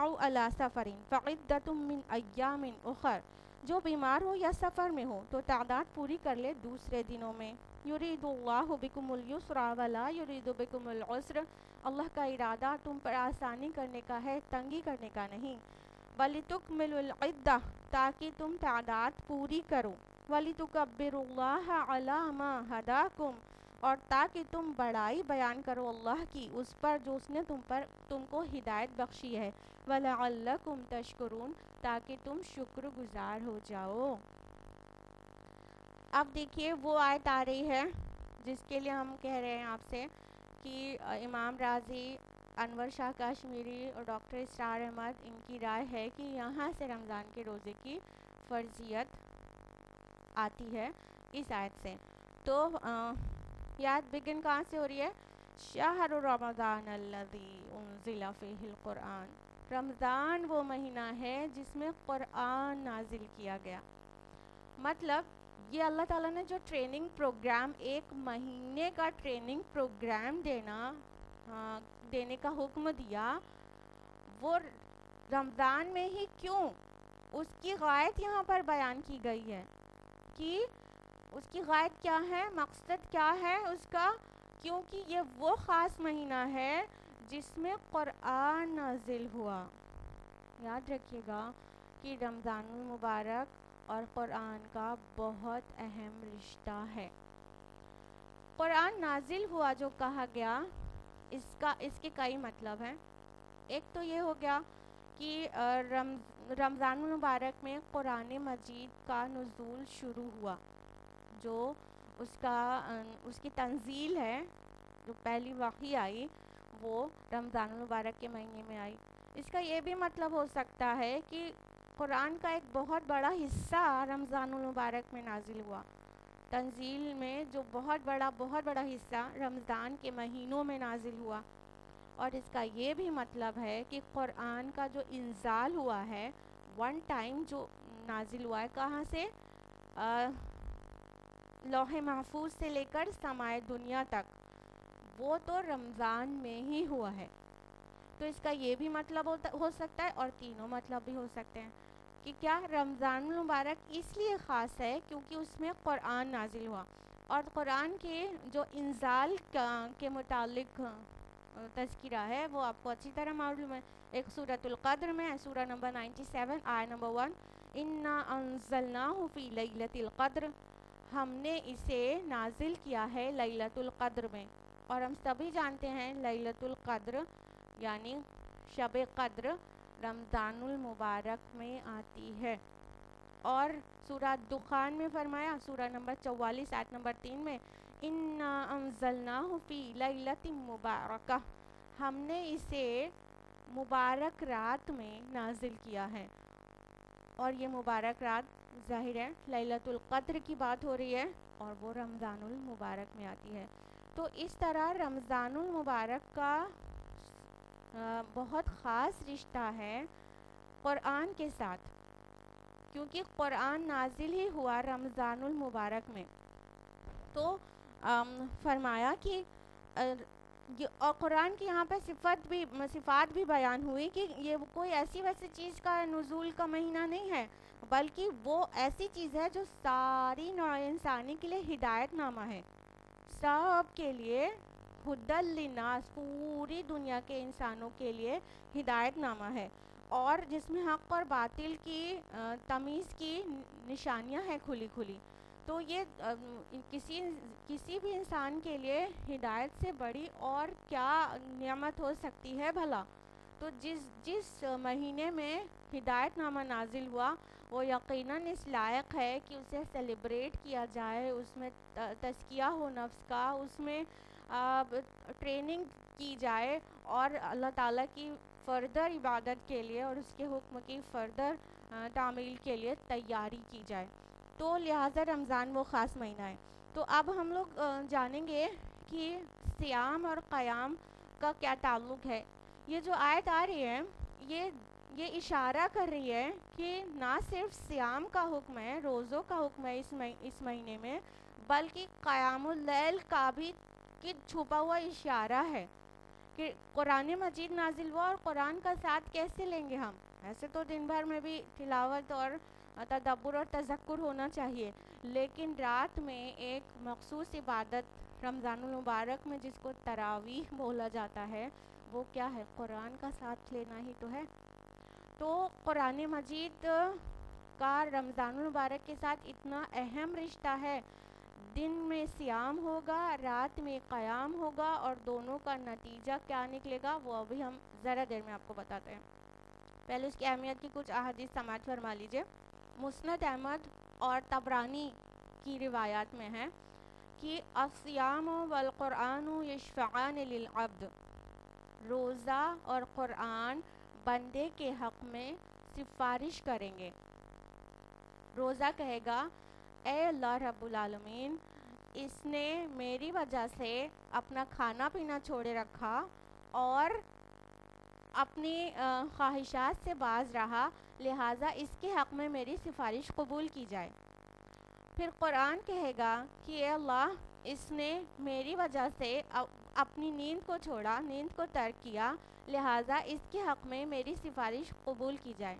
او علی سفرین فعدۃ من ایام اخر، جو بیمار ہو یا سفر میں ہو تو تعداد پوری کر لے دوسرے دنوں میں. یرید اللہ بکم اليسر ولا یرید بکم العسر، اللہ کا ارادہ تم پر آسانی کرنے کا ہے، تنگی کرنے کا نہیں. وَلِتُكْمِلُوا الْعِدَّةَ، تاکہ تم تعداد پوری کرو. وَلِتُكَبِّرُوا اللَّهَ عَلَى مَا هَدَاكُمْ، اور تاکہ تم بڑائی بیان کرو اللہ کی اس پر جو اس نے تم کو ہدایت بخشی ہے. وَلَعَلَّكُمْ تَشْكُرُونَ، تاکہ تم شکر گزار ہو جاؤ. اب دیکھیے وہ آیت آ رہی ہے جس کے لیے ہم کہہ رہے ہیں آپ سے کہ امام رازی، انور شاہ کشمیری اور ڈاکٹر اسرار احمد، ان کی رائے ہے کہ یہاں سے رمضان کے روزے کی فرضیت آتی ہے اس آیت سے. تو یہ آیت بگن کہاں سے ہو رہی ہے؟ شہر رمضان الذی انزل فیہ القرآن، رمضان وہ مہینہ ہے جس میں قرآن نازل کیا گیا. مطلب یہ اللہ تعالیٰ نے جو ٹریننگ پروگرام، ایک مہینے کا ٹریننگ پروگرام دینے کا حکم دیا، وہ رمضان میں ہی کیوں؟ اس کی غایت یہاں پر بیان کی گئی ہے کہ اس کی غایت کیا ہے، مقصد کیا ہے اس کا، کیونکہ یہ وہ خاص مہینہ ہے جس میں قرآن نازل ہوا. یاد رکھیے گا کہ رمضان المبارک اور قرآن کا بہت اہم رشتہ ہے. قرآن نازل ہوا جو کہا گیا، اس کے کئی مطلب ہیں. ایک تو یہ ہو گیا کہ رمضان المبارک میں قرآن مجید کا نزول شروع ہوا، جو اس کی تنزیل ہے، جو پہلی وحی آئی وہ رمضان المبارک کے مہینے میں آئی. اس کا یہ بھی مطلب ہو سکتا ہے کہ قرآن کا ایک بہت بڑا حصہ رمضان المبارک میں نازل ہوا. تنزیل میں جو بہت بڑا حصہ رمضان کے مہینوں میں نازل ہوا. اور اس کا یہ بھی مطلب ہے کہ قرآن کا جو انزال ہوا ہے، ون ٹائم جو نازل ہوا ہے، کہاں سے؟ لوح محفوظ سے لے کر سماع دنیا تک، وہ تو رمضان میں ہی ہوا ہے. تو اس کا یہ بھی مطلب ہو سکتا ہے، اور تینوں مطلب بھی ہو سکتے ہیں کہ کیا رمضان المبارک اس لیے خاص ہے کیونکہ اس میں قرآن نازل ہوا. اور قرآن کے جو انزال کے متعلق تذکرہ ہے وہ آپ کو اچھی طرح معلوم ہے. ایک سورۃ القدر میں ہے، سورہ نمبر 97 آیت نمبر 1، انا انزلناہ فی لیلۃ القدر، ہم نے اسے نازل کیا ہے لیلۃ القدر میں. اور ہم سبھی جانتے ہیں لیلۃ القدر یعنی شب قدر رمضان المبارک میں آتی ہے. اور سورہ دخان میں فرمایا، سورہ نمبر 44 آیت نمبر 3 میں، انا انزلناہ فی لیلۃ مبارکہ، ہم نے اسے مبارک رات میں نازل کیا ہے. اور یہ مبارک رات ظاہر ہے لیلۃ القدر کی بات ہو رہی ہے، اور وہ رمضان المبارک میں آتی ہے. تو اس طرح رمضان المبارک کا بہت خاص رشتہ ہے قرآن کے ساتھ، کیونکہ قرآن نازل ہی ہوا رمضان المبارک میں. تو فرمایا کہ اور قرآن کی یہاں پہ صفات بھی بیان ہوئی کہ یہ کوئی ایسی ویسی چیز کا نزول کا مہینہ نہیں ہے، بلکہ وہ ایسی چیز ہے جو ساری نوع انسانی کے لیے ہدایت نامہ ہے، سب کے لیے، ہدی للناس، پوری دنیا کے انسانوں کے لیے ہدایت نامہ ہے، اور جس میں حق اور باطل کی تمیز کی نشانیاں ہیں کھلی کھلی. تو یہ کسی بھی انسان کے لیے ہدایت سے بڑی اور کیا نعمت ہو سکتی ہے بھلا. تو جس مہینے میں ہدایت نامہ نازل ہوا وہ یقیناً اس لائق ہے کہ اسے سیلیبریٹ کیا جائے، اس میں تزکیہ ہو نفس کا، اس میں ٹریننگ کی جائے، اور اللہ تعالیٰ کی فردر عبادت کے لیے اور اس کے حکم کی فردر تعمیل کے لیے تیاری کی جائے. تو لہٰذا رمضان وہ خاص مہینہ ہے. تو اب ہم لوگ جانیں گے کہ صیام اور قیام کا کیا تعلق ہے. یہ جو آیت آ رہی ہے یہ اشارہ کر رہی ہے کہ نہ صرف صیام کا حکم ہے، روزوں کا حکم ہے اس مہینے میں، بلکہ قیام اللیل کا بھی چھپا ہوا اشارہ ہے کہ قرآن مجید نازل ہوا اور قرآن کا ساتھ کیسے لیں گے ہم؟ ایسے تو دن بھر میں بھی تلاوت اور تدبر اور تذکر ہونا چاہیے، لیکن رات میں ایک مخصوص عبادت رمضان المبارک میں جس کو تراویح بولا جاتا ہے، وہ کیا ہے؟ قرآن کا ساتھ لینا ہی تو ہے۔ تو قرآن مجید کا رمضان المبارک کے ساتھ اتنا اہم رشتہ ہے، دن میں صیام ہوگا، رات میں قیام ہوگا، اور دونوں کا نتیجہ کیا نکلے گا وہ ابھی ہم ذرا دیر میں آپ کو بتاتے ہیں۔ پہلے اس کی اہمیت کی کچھ احادیث سماعت فرما لیجئے۔ مسند احمد اور طبرانی کی روایات میں ہے کہ الصیام والقرآن یشفعان للعبد، روزہ اور قرآن بندے کے حق میں سفارش کریں گے۔ روزہ کہے گا اے اللہ رب العالمین، اس نے میری وجہ سے اپنا کھانا پینا چھوڑے رکھا اور اپنی خواہشات سے باز رہا، لہٰذا اس کے حق میں میری سفارش قبول کی جائے۔ پھر قرآن کہے گا کہ اے اللہ، اس نے میری وجہ سے اپنی نیند کو چھوڑا، نیند کو ترک کیا، لہٰذا اس کے حق میں میری سفارش قبول کی جائے۔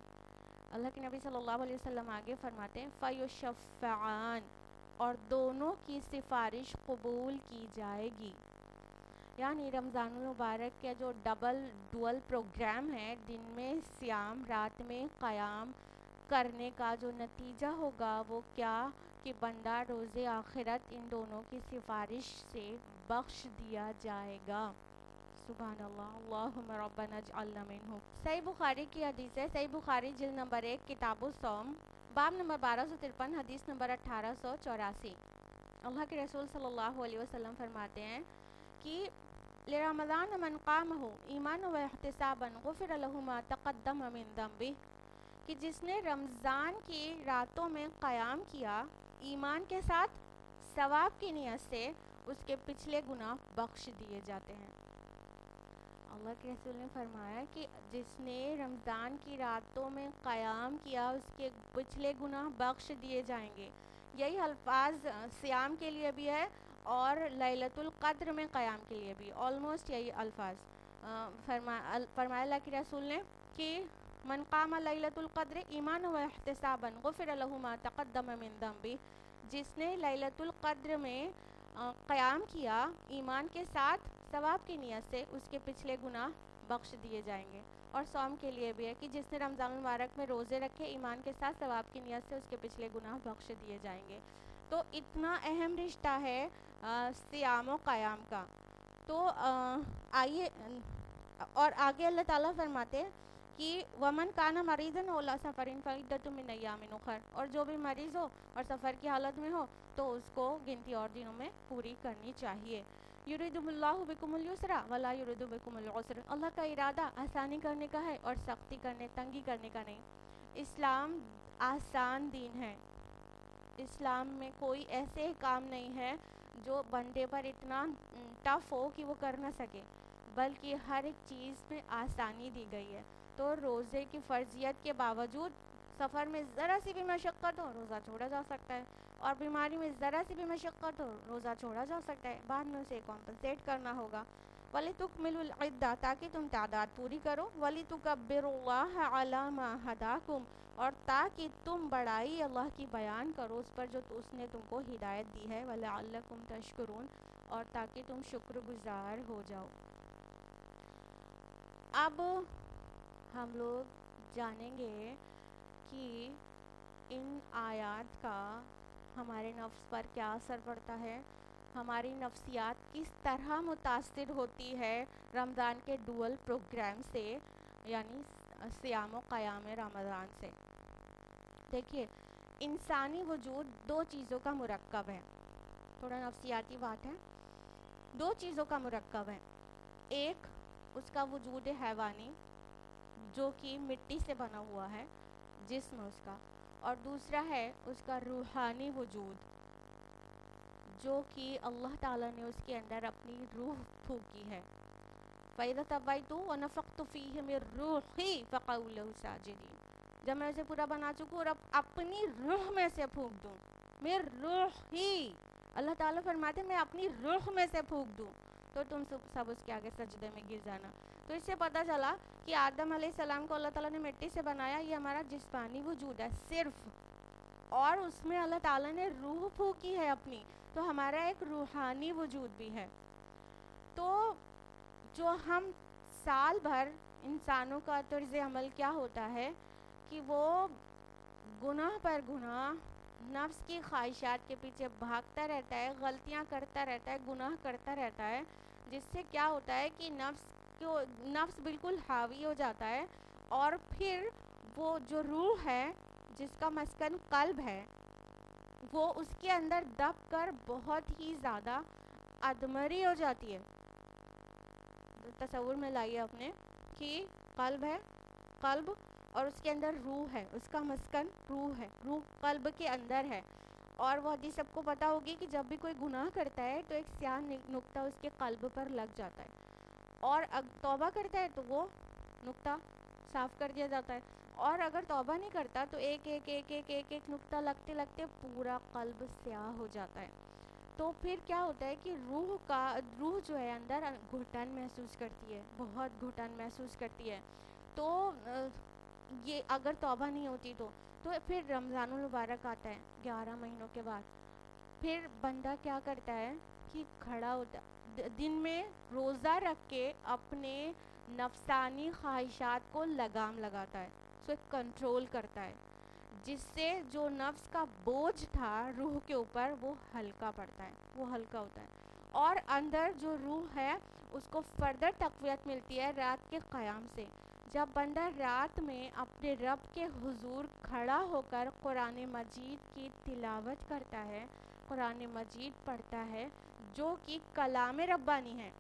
اللہ کے نبی صلی اللہ علیہ وسلم آگے فرماتے ہیں فَيُشَفَّعَانِ، اور دونوں کی سفارش قبول کی جائے گی۔ یعنی رمضان المبارک کا جو ڈول پروگرام ہے، دن میں صیام رات میں قیام کرنے کا جو نتیجہ ہوگا وہ کیا کہ بندہ روز آخرت ان دونوں کی سفارش سے بخش دیا جائے گا۔ سبحان اللہ، اللہم ربنا اجعلنا منہم۔ صحیح بخاری کی حدیث ہے، صحیح بخاری جلد نمبر 1 کتاب الصوم، باب نمبر 1253، حدیث نمبر 1884۔ اللہ کے رسول صلی اللہ علیہ وسلم فرماتے ہیں کہ لرمضان من قامہ ایمانا و احتسابا غفر له ما تقدم من ذنبہ، کہ جس نے رمضان کی راتوں میں قیام کیا ایمان کے ساتھ ثواب کی نیت سے، اس کے پچھلے گناہ بخش دیے جاتے ہیں۔ اللہ کے رسول نے فرمایا کہ جس نے رمضان کی راتوں میں قیام کیا اس کے پچھلے گناہ بخش دیے جائیں گے۔ یہی الفاظ صیام کے لیے بھی ہے اور لیلۃ القدر میں قیام کے لیے بھی آلموسٹ یہی الفاظ فرمایا اللہ کے رسول نے کہ من قام لیلۃ القدر ایمانا و احتسابا غفر له ما تقدم من ذنبہ، جس نے لیلۃ القدر میں قیام کیا ایمان کے ساتھ ثواب کی نیت سے، اس کے پچھلے گناہ بخش دیے جائیں گے۔ اور صوم کے لیے بھی ہے کہ جس نے رمضان المبارک میں روزے رکھے ایمان کے ساتھ ثواب کی نیت سے، اس کے پچھلے گناہ بخش دیے جائیں گے۔ تو اتنا اہم رشتہ ہے صیام و قیام کا۔ تو آئیے، اور آگے اللہ تعالیٰ فرماتے ہیں کہ ومن کانا مریضا او علی سفر فعدۃ من ایام اخر، اور جو بھی مریض ہو اور سفر کی حالت میں ہو تو اس کو گنتی اور دنوں میں پوری کرنی چاہیے۔ یرید اللہ بکم الیسر ولا یرید بکم العسر، اللہ کا ارادہ آسانی کرنے کا ہے اور سختی کرنے، تنگی کرنے کا نہیں۔ اسلام آسان دین ہے، اسلام میں کوئی ایسے کام نہیں ہے جو بندے پر اتنا ٹف ہو کہ وہ کر نہ سکے، بلکہ ہر ایک چیز میں آسانی دی گئی ہے۔ تو روزے کی فرضیت کے باوجود سفر میں ذرا سی بھی مشقت ہو روزہ چھوڑا جا سکتا ہے، اور بیماری میں ذرا سی بھی مشقت ہو روزہ چھوڑا جا سکتا ہے، بعد میں اسے کمپنسیٹ کرنا ہوگا۔ وَلِتُكْمِلُوا الْعِدَّةَ، تاکہ تم تعداد پوری کرو، وَلِتُكَبِّرُوا اللَّهَ عَلَى مَا هَدَاكُمْ، اور تاکہ تم بڑائی اللہ کی بیان کرو اس پر جو اس نے تم کو ہدایت دی ہے، وَلَعَلَّكُمْ تَشْكُرُونَ، اور تاکہ تم شکر گزار ہو جاؤ۔ اب ہم لوگ جانیں گے کہ ان آیات کا ہمارے نفس پر کیا اثر پڑتا ہے، ہماری نفسیات کس طرح متاثر ہوتی ہے رمضان کے ڈول پروگرام سے، یعنی صیام و قیام رمضان سے۔ دیکھیے، انسانی وجود دو چیزوں کا مرکب ہے، تھوڑا نفسیاتی بات ہے، دو چیزوں کا مرکب ہے۔ ایک اس کا وجود حیوانی جو کہ مٹی سے بنا ہوا ہے جسم اس کا، اور دوسرا ہے اس کا روحانی وجود جو کہ اللہ تعالیٰ نے اس کے اندر اپنی روح پھونکی ہے۔ فَإِذَا تَوَّيْتُ وَنَفَخْتُ فِيهِ مِن رُّوحِي فَقَعُوا لَهُ سَاجِدِينَ، جب میں اسے پورا بنا چکوں اور اب اپنی روح میں سے پھونک دوں، مِن رُّوحِي، اللہ تعالیٰ فرماتے ہیں میں اپنی روح میں سے پھونک دوں، تو تم سب اس کے آگے سجدے میں گر جانا. تو اس سے پتہ چلا کہ آدم علیہ السلام کو اللہ تعالیٰ نے مٹی سے بنایا. یہ ہمارا جسمانی وجود ہے صرف, اور اس میں اللہ تعالیٰ نے روح پھونکی ہے اپنی, تو ہمارا ایک روحانی وجود بھی ہے. تو جو ہم سال بھر انسانوں کا طرز عمل کیا ہوتا ہے کہ وہ گناہ پر گناہ, نفس کی خواہشات کے پیچھے بھاگتا رہتا ہے, غلطیاں کرتا رہتا ہے, گناہ کرتا رہتا ہے, جس سے کیا ہوتا ہے کہ نفس بالکل حاوی ہو جاتا ہے. اور پھر وہ جو روح ہے جس کا مسکن قلب ہے, وہ اس کے اندر دب کر بہت ہی زیادہ ادمری ہو جاتی ہے. تصور میں لائیے اپنے کہ قلب ہے, قلب, اور اس کے اندر روح ہے, اس کا مسکن روح ہے, روح قلب کے اندر ہے. اور وہ حدیث سب کو پتہ ہوگی کہ جب بھی کوئی گناہ کرتا ہے تو ایک سیاہ نقطہ اس کے قلب پر لگ جاتا ہے, اور توبہ کرتا ہے تو وہ نقطہ صاف کر دیا جاتا ہے, اور اگر توبہ نہیں کرتا تو ایک ایک ایک ایک ایک ایک نقطہ لگتے لگتے پورا قلب سیاہ ہو جاتا ہے. تو پھر کیا ہوتا ہے کہ روح جو ہے اندر گھٹن محسوس کرتی ہے, بہت گھٹن محسوس کرتی ہے. تو یہ اگر توبہ نہیں ہوتی تو پھر رمضان المبارک آتا ہے 11 مہینوں کے بعد. پھر بندہ کیا کرتا ہے کہ کھڑا ہوتا, دن میں روزہ رکھ کے اپنے نفسانی خواہشات کو لگام لگاتا ہے, اسے کنٹرول کرتا ہے, جس سے جو نفس کا بوجھ تھا روح کے اوپر وہ ہلکا پڑتا ہے, وہ ہلکا ہوتا ہے. اور اندر جو روح ہے اس کو فردر تقویت ملتی ہے رات کے قیام سے. جب بندہ رات میں اپنے رب کے حضور کھڑا ہو کر قرآن مجید کی تلاوت کرتا ہے, قرآن مجید پڑھتا ہے جو کہ کلام ربانی ہے.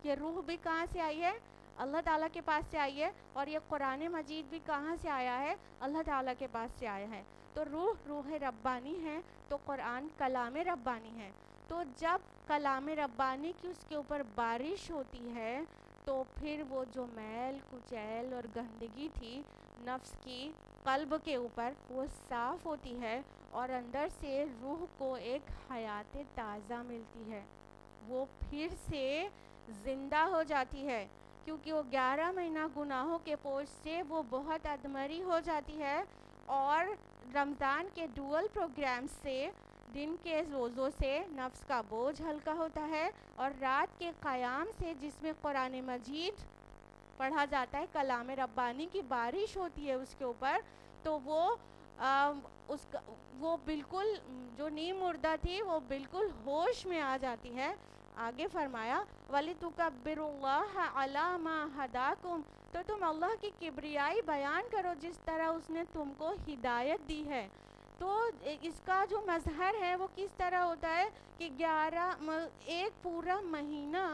یہ روح بھی کہاں سے آئی ہے؟ اللہ تعالیٰ کے پاس سے آئی ہے. اور یہ قرآن مجید بھی کہاں سے آیا ہے؟ اللہ تعالیٰ کے پاس سے آیا ہے. تو روح ربانی ہے, تو قرآن کلام ربانی ہے. تو جب کلام ربانی کی اس کے اوپر بارش ہوتی ہے تو پھر وہ جو میل کچیل اور گندگی تھی نفس کی قلب کے اوپر وہ صاف ہوتی ہے, اور اندر سے روح کو ایک حیات تازہ ملتی ہے, وہ پھر سے زندہ ہو جاتی ہے. کیونکہ وہ 11 مہینہ گناہوں کے بوجھ سے وہ بہت ادمری ہو جاتی ہے, اور رمضان کے ڈوئل پروگرام سے, دن کے روزوں سے نفس کا بوجھ ہلکا ہوتا ہے, اور رات کے قیام سے جس میں قرآن مجید پڑھا جاتا ہے, کلام ربانی کی بارش ہوتی ہے اس کے اوپر, تو وہ بالکل جو نیم مردہ تھی وہ بالکل ہوش میں آ جاتی ہے. آگے فرمایا وَلِتُكَبِّرُوا اللَّهَ عَلَى مَا هَدَاكُمْ, تو تم اللہ کی کبریائی بیان کرو جس طرح اس نے تم کو ہدایت دی ہے. تو اس کا جو مظہر ہے وہ کس طرح ہوتا ہے کہ ایک پورا مہینہ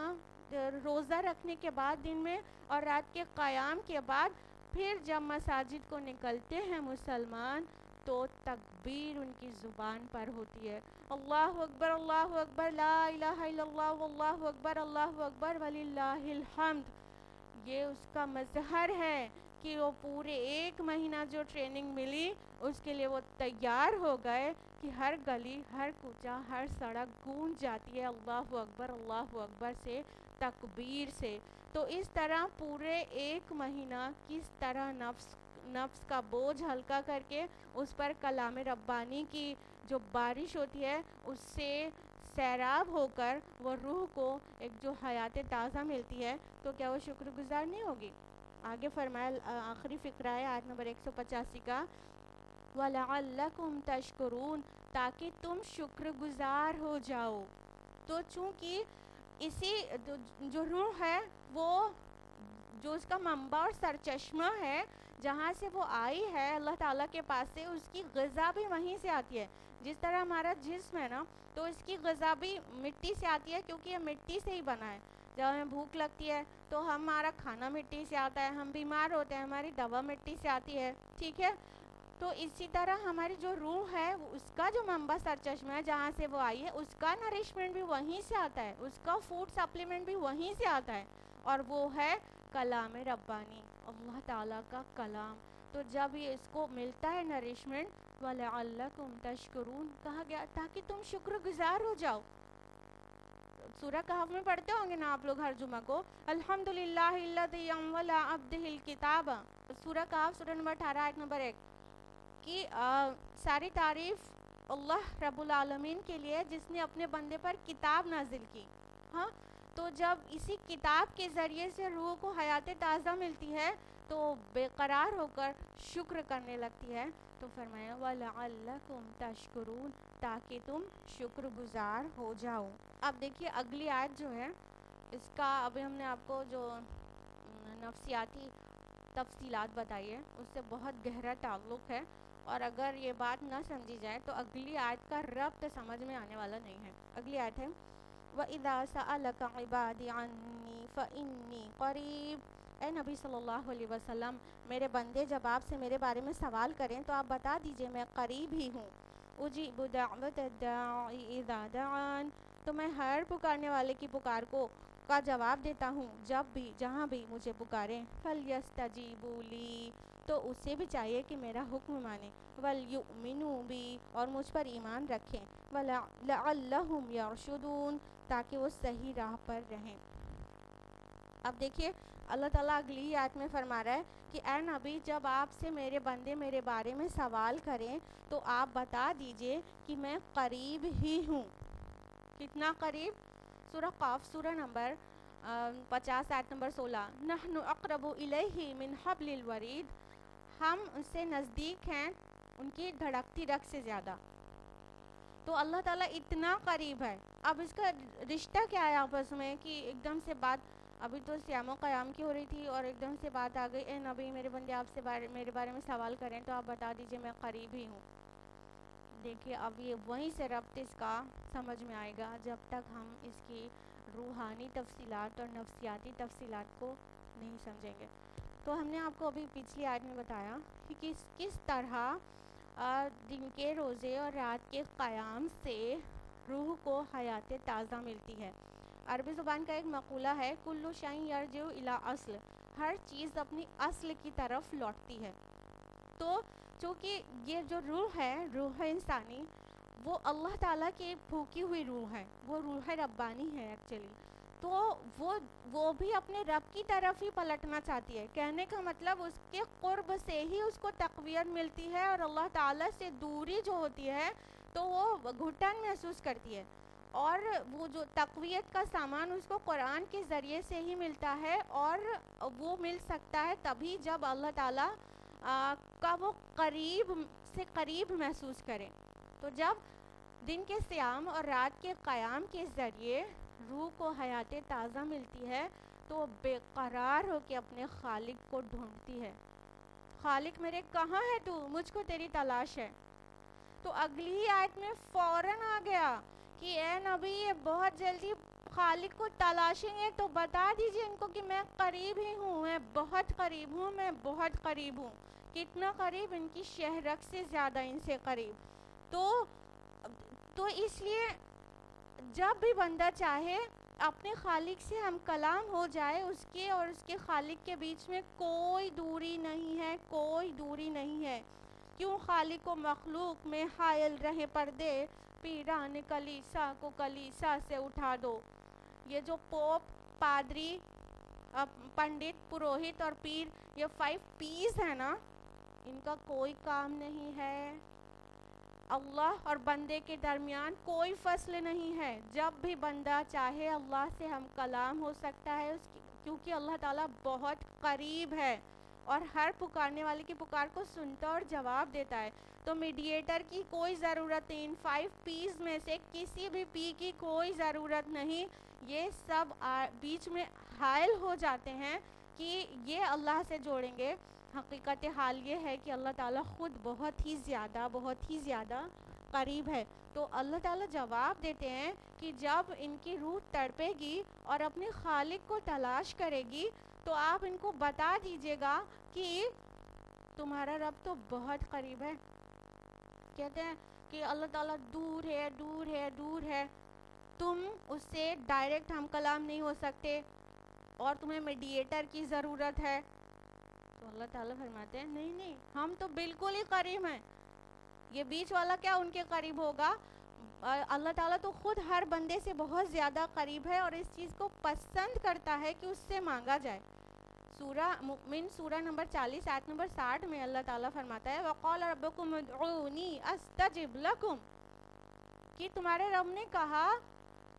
روزہ رکھنے کے بعد دن میں اور رات کے قیام کے بعد پھر جب مساجد کو نکلتے ہیں مسلمان تو تکبیر ان کی زبان پر ہوتی ہے, اللہ اکبر لا الہ الا اللہ واللہ اکبر وللہ الحمد. یہ اس کا مظہر ہے کہ وہ پورے ایک مہینہ جو ٹریننگ ملی اس کے لیے وہ تیار ہو گئے کہ ہر گلی, ہر کوچہ, ہر سڑک گونج جاتی ہے اللہ اکبر سے, تکبیر سے. تو اس طرح پورے ایک مہینہ کس طرح نفس کا بوجھ ہلکا کر کے اس پر کلام ربانی کی جو بارش ہوتی ہے اس سے سیراب ہو کر وہ روح کو ایک جو حیات تازہ ملتی ہے, تو کیا وہ شکر گزار نہیں ہوگی؟ آگے فرمایا آخری فقرہ ہے آیت نمبر 185 کا, وَلَعَلَّكُمْ تَشْكُرُونَ, تاکہ تم شکر گزار ہو جاؤ. تو چونکہ اسی جو روح ہے وہ جو اس کا منبع اور سرچشمہ ہے جہاں سے وہ آئی ہے اللہ تعالیٰ کے پاس سے, اس کی غذا بھی وہیں سے آتی ہے. جس طرح ہمارا جسم ہے نا تو اس کی غذا بھی مٹی سے آتی ہے, کیونکہ یہ مٹی سے ہی بنا ہے. جب ہمیں بھوک لگتی ہے تو ہمارا کھانا مٹی سے آتا ہے, ہم بیمار ہوتے ہیں ہماری دوا مٹی سے آتی ہے, ٹھیک ہے. تو اسی طرح ہماری جو روح ہے اس کا جو منبع سرچشمہ ہے جہاں سے وہ آئی ہے اس کا نرشمنٹ بھی وہیں سے آتا ہے, اس کا فوڈ سپلیمنٹ بھی وہیں سے آتا ہے, اور وہ ہے کلام ربانی, اللہ تعالیٰ کا کلام. تو جب یہ اس کو ملتا ہے نرشمنٹ, وَلَعَلَّكُمْ تَشْكُرُونَ, کہا گیا تاکہ تم شکر گزار ہو جاؤ. سورہ کہف میں پڑھتے ہوں گے نا آپ لوگ ہر جمعہ کو، الحمدللہ الذی انزل عبدہ الکتاب، سورہ کہف سورہ نمبر 18 آیت نمبر 1 کی ساری تعریف اللہ رب العالمین کے لیے جس نے اپنے بندے پر کتاب نازل کی. ہاں، تو جب اسی کتاب کے ذریعے سے روح کو حیات تازہ ملتی ہے تو بے قرار ہو کر شکر کرنے لگتی ہے. تو فرمایا وَلَعَلَّكُمْ تَشْكُرُونَ، تاکہ تم شکر گزار ہو جاؤ. اب دیکھیے اگلی آیت جو ہے اس کا ابھی ہم نے آپ کو جو نفسیاتی تفصیلات بتائی ہے اس سے بہت گہرا تعلق ہے، اور اگر یہ بات نہ سمجھی جائے تو اگلی آیت کا ربط سمجھ میں آنے والا نہیں ہے. اگلی آیت ہے وَإِذَا سَأَلَكَ عِبَادِي عَنِّي فَإِنِّي قَرِيبٌ، اے نبی صلی اللہ علیہ وسلم میرے بندے جب آپ سے میرے بارے میں سوال کریں تو آپ بتا دیجئے میں قریب ہی ہوں. اجیب دعوت الداعی اذا دعان، تو میں ہر پکارنے والے کی پکار کا جواب دیتا ہوں جب بھی جہاں بھی مجھے پکاریں. فَلْيَسْتَجِيبُوا لِي، تو اسے بھی چاہیے کہ میرا حکم مانے. وَلْيُؤْمِنُوا بِي، اور مجھ پر ایمان رکھیں. وَلَعَلَّهُمْ يَرْشُدُونَ، تاکہ وہ صحیح راہ پر رہیں. اب دیکھیے اللہ تعالیٰ اگلی آیت میں فرما رہا ہے کہ اے نبی جب آپ سے میرے بندے میرے بارے میں سوال کریں تو آپ بتا دیجئے کہ میں قریب ہی ہوں. کتنا قریب؟ سورہ قاف سورہ نمبر 50 آیت نمبر 16، نحن اقرب الیہ من حبل الورید، ہم ان سے نزدیک ہیں ان کی دھڑکتی رگ سے زیادہ. تو اللہ تعالیٰ اتنا قریب ہے. اب اس کا رشتہ کیا ہے آپس میں کہ ایک دم سے بات، ابھی تو صیام و قیام کی ہو رہی تھی اور ایک دم سے بات آ گئی اے نبی میرے بندے آپ سے میرے بارے میں سوال کریں تو آپ بتا دیجئے میں قریب ہی ہوں. دیکھیے اب یہ وہیں سے ربط اس کا سمجھ میں آئے گا جب تک ہم اس کی روحانی تفصیلات اور نفسیاتی تفصیلات کو نہیں سمجھیں گے. تو ہم نے آپ کو ابھی پچھلی آیت میں بتایا کہ کس طرح دن کے روزے اور رات کے قیام سے روح کو حیات تازہ ملتی ہے. عربی زبان کا ایک مقولہ ہے کل شیء یرجع الی اصل، ہر چیز اپنی اصل کی طرف لوٹتی ہے. تو چونکہ یہ جو روح ہے، روح انسانی، وہ اللہ تعالیٰ کی پھونکی ہوئی روح ہے، وہ روح ربانی ہے ایکچولی. تو وہ بھی اپنے رب کی طرف ہی پلٹنا چاہتی ہے. کہنے کا مطلب اس کے قرب سے ہی اس کو تقویت ملتی ہے، اور اللہ تعالیٰ سے دوری جو ہوتی ہے تو وہ گھٹن محسوس کرتی ہے. اور وہ جو تقویت کا سامان اس کو قرآن کے ذریعے سے ہی ملتا ہے، اور وہ مل سکتا ہے تبھی جب اللہ تعالیٰ کا وہ قریب سے قریب محسوس کریں. تو جب دن کے صیام اور رات کے قیام کے ذریعے روح کو حیات تازہ ملتی ہے تو وہ بے قرار ہو کے اپنے خالق کو ڈھونڈتی ہے. خالق میرے کہاں ہے تو، مجھ کو تیری تلاش ہے. تو اگلی آیت میں فوراً آ گیا کہ اے نبی یہ بہت جلدی خالق کو تلاشیں گے تو بتا دیجئے ان کو کہ میں قریب ہی ہوں، میں بہت قریب ہوں، میں بہت قریب ہوں. کتنا قریب؟ ان کی شہرک سے زیادہ ان سے قریب. تو اس لیے جب بھی بندہ چاہے اپنے خالق سے ہم کلام ہو جائے، اس کے اور اس کے خالق کے بیچ میں کوئی دوری نہیں ہے، کوئی دوری نہیں ہے. کیوں خالق و مخلوق میں حائل رہے پردے، پیران کلیسا کو کلیسا سے اٹھا دو. یہ جو پوپ، پادری، پنڈت، پروہت اور پیر، یہ 5 پیز ہیں نا، ان کا کوئی کام نہیں ہے. اللہ اور بندے کے درمیان کوئی فصل نہیں ہے. جب بھی بندہ چاہے اللہ سے ہم کلام ہو سکتا ہے، کیونکہ اللہ تعالیٰ بہت قریب ہے اور ہر پکارنے والے کی پکار کو سنتا اور جواب دیتا ہے. تو میڈیٹر کی کوئی ضرورت نہیں، ان 5 پیز میں سے کسی بھی پی کی کوئی ضرورت نہیں. یہ سب بیچ میں حائل ہو جاتے ہیں کہ یہ اللہ سے جوڑیں گے. حقیقت حال یہ ہے کہ اللہ تعالیٰ خود بہت ہی زیادہ قریب ہے. تو اللہ تعالیٰ جواب دیتے ہیں کہ جب ان کی روح تڑپے گی اور اپنے خالق کو تلاش کرے گی تو آپ ان کو بتا دیجئے گا کہ تمہارا رب تو بہت قریب ہے. کہتے ہیں کہ اللہ تعالیٰ دور ہے، دور ہے، دور ہے، تم اس سے ڈائریکٹ ہم کلام نہیں ہو سکتے اور تمہیں میڈیٹر کی ضرورت ہے. تو اللہ تعالیٰ فرماتے ہیں نہیں نہیں، ہم تو بالکل ہی قریب ہیں. یہ بیچ والا کیا ان کے قریب ہوگا؟ اللہ تعالیٰ تو خود ہر بندے سے بہت زیادہ قریب ہے اور اس چیز کو پسند کرتا ہے کہ اس سے مانگا جائے. سورہ مؤمن سورہ نمبر 40 آیت نمبر 60 میں اللہ تعالیٰ فرماتا ہے وَقَالَ رَبُّكُمُ ادْعُونِي أَسْتَجِبْ لَكُمْ، کہ تمہارے رب نے کہا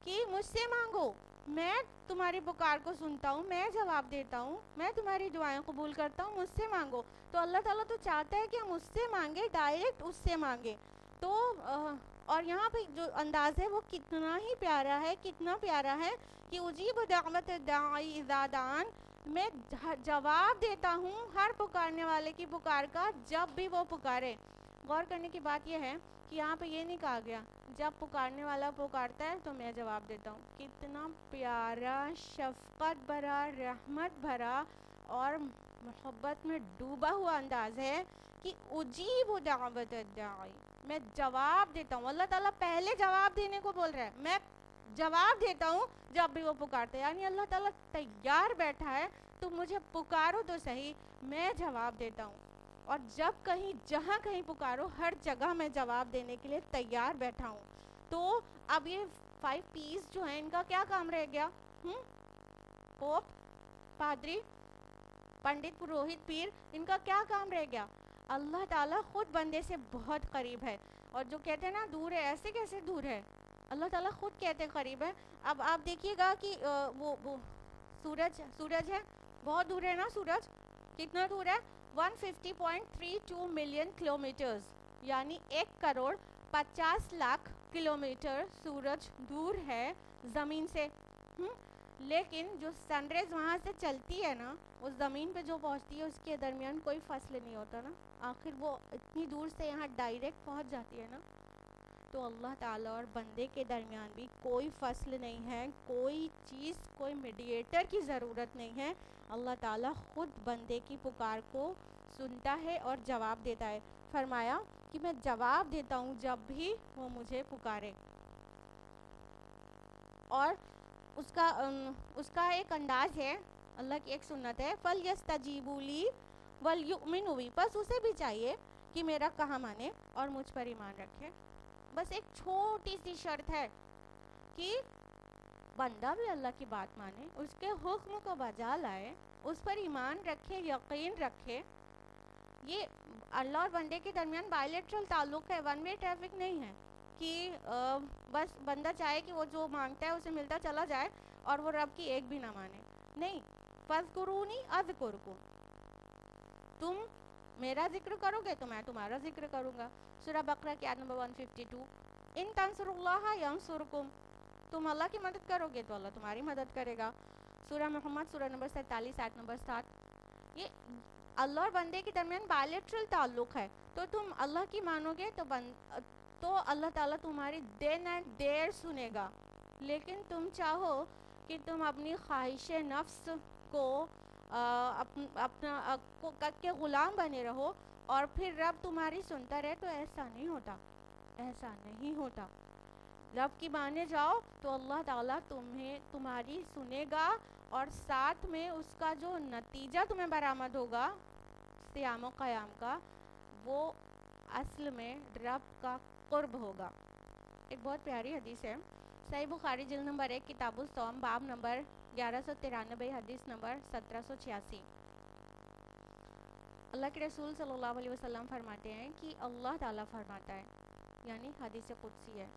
کہ مجھ سے مانگو، میں تمہاری پکار کو سنتا ہوں، میں جواب دیتا ہوں، میں تمہاری دعائیں قبول کرتا ہوں، مجھ سے مانگو. تو اللہ تعالیٰ تو چاہتا ہے کہ ہم اس سے مانگے، ڈائریکٹ اس سے مانگے. تو اور یہاں پہ جو انداز ہے وہ کتنا ہی پیارا ہے، کتنا پیارا ہے کہ اجیب دعوت الداعی اذا دعان، میں جواب دیتا ہوں ہر پکارنے والے کی پکار کا جب بھی وہ پکارے. غور کرنے کی بات یہ ہے کہ یہاں پہ یہ نہیں کہا گیا جب پکارنے والا پکارتا ہے تو میں جواب دیتا ہوں. کتنا پیارا، شفقت بھرا، رحمت بھرا اور محبت میں ڈوبا ہوا انداز ہے کہ اجیب دعوت الداعی، میں جواب دیتا ہوں. اللہ تعالیٰ پہلے جواب دینے کو بول رہا ہے، میں جواب دیتا ہوں جب بھی وہ پکارتے ہیں. یعنی اللہ تعالیٰ تیار بیٹھا ہے، تم مجھے پکارو تو صحیح، میں جواب دیتا ہوں. اور جب کہیں جہاں کہیں پکارو ہر جگہ میں جواب دینے کے لیے تیار بیٹھا ہوں. تو اب یہ 5 پیس جو ہیں ان کا کیا کام رہ گیا؟ پوپ، پادری، پنڈت، پروہت، پیر، ان کا کیا کام رہ گیا؟ اللہ تعالیٰ خود بندے سے بہت قریب ہے. اور جو کہتے ہیں نا دور ہے، ایسے کیسے دور ہے؟ اللہ تعالیٰ خود کہتے ہیں قریب ہے. اب آپ دیکھیے گا کہ وہ سورج ہے، بہت دور ہے نا سورج. کتنا دور ہے؟ 150.32 ملین کلومیٹرز، یعنی 1,50,00,000 کلومیٹر سورج دور ہے زمین سے. لیکن جو سن ریز وہاں سے چلتی ہے نا، اس زمین پہ جو پہنچتی ہے اس کے درمیان کوئی فاصلے نہیں ہوتا نا، آخر وہ اتنی دور سے یہاں ڈائریکٹ پہنچ جاتی ہے نا. تو اللہ تعالیٰ اور بندے کے درمیان بھی کوئی فصل نہیں ہے، کوئی چیز، کوئی میڈیٹر کی ضرورت نہیں ہے. اللہ تعالیٰ خود بندے کی پکار کو سنتا ہے اور جواب دیتا ہے. فرمایا کہ میں جواب دیتا ہوں جب بھی وہ مجھے پکارے. اور اس کا ایک انداز ہے، اللہ کی ایک سنت ہے، فَلْيَسْتَجِيبُوا لِي وَلْيُؤْمِنُوا بِي، بس اسے بھی چاہیے کہ میرا کہا مانے اور مجھ پر ایمان رکھے. بس ایک چھوٹی سی شرط ہے کہ بندہ بھی اللہ کی بات مانے، اس کے حکم کو بجا لائے، اس پر ایمان رکھے، یقین رکھے. یہ اللہ اور بندے کے درمیان بائیلیٹرل تعلق ہے، ون وے ٹریفک نہیں ہے کہ بس بندہ چاہے کہ وہ جو مانگتا ہے اسے ملتا چلا جائے اور وہ رب کی ایک بھی نہ مانے. نہیں، فَاذْكُرُونِي أَذْكُرْكُمْ، تم میرا ذکر کرو گے تو میں تمہارا ذکر کروں گا. سورہ بقرہ کی آیت نمبر 152، ان تنصروا اللہ ینصرکم، تم اللہ کی مدد کرو گے تو اللہ تمہاری مدد کرے گا. سورہ محمد سورہ نمبر 47 آیت نمبر 7. یہ اللہ اور بندے کے درمیان بائیلیٹرل تعلق ہے. تو تم اللہ کی مانو گے تو اللہ تعالیٰ تمہاری دن اینڈ دیر سنے گا. لیکن تم چاہو کہ تم اپنی خواہش نفس کو اپنا کے غلام بنے رہو اور پھر رب تمہاری سنتا رہے، تو ایسا نہیں ہوتا، ایسا نہیں ہوتا. رب کی مانے جاؤ تو اللہ تعالیٰ تمہاری سنے گا، اور ساتھ میں اس کا جو نتیجہ تمہیں برآمد ہوگا قیام و قیام کا، وہ اصل میں رب کا قرب ہوگا. ایک بہت پیاری حدیث ہے، صحیح بخاری جلد نمبر 1 کتاب الصوم باب نمبر 1193 حدیث نمبر 1786. اللہ کے رسول صلی اللہ علیہ وسلم فرماتے ہیں کہ اللہ تعالیٰ فرماتا ہے، یعنی حدیث قدسی ہے،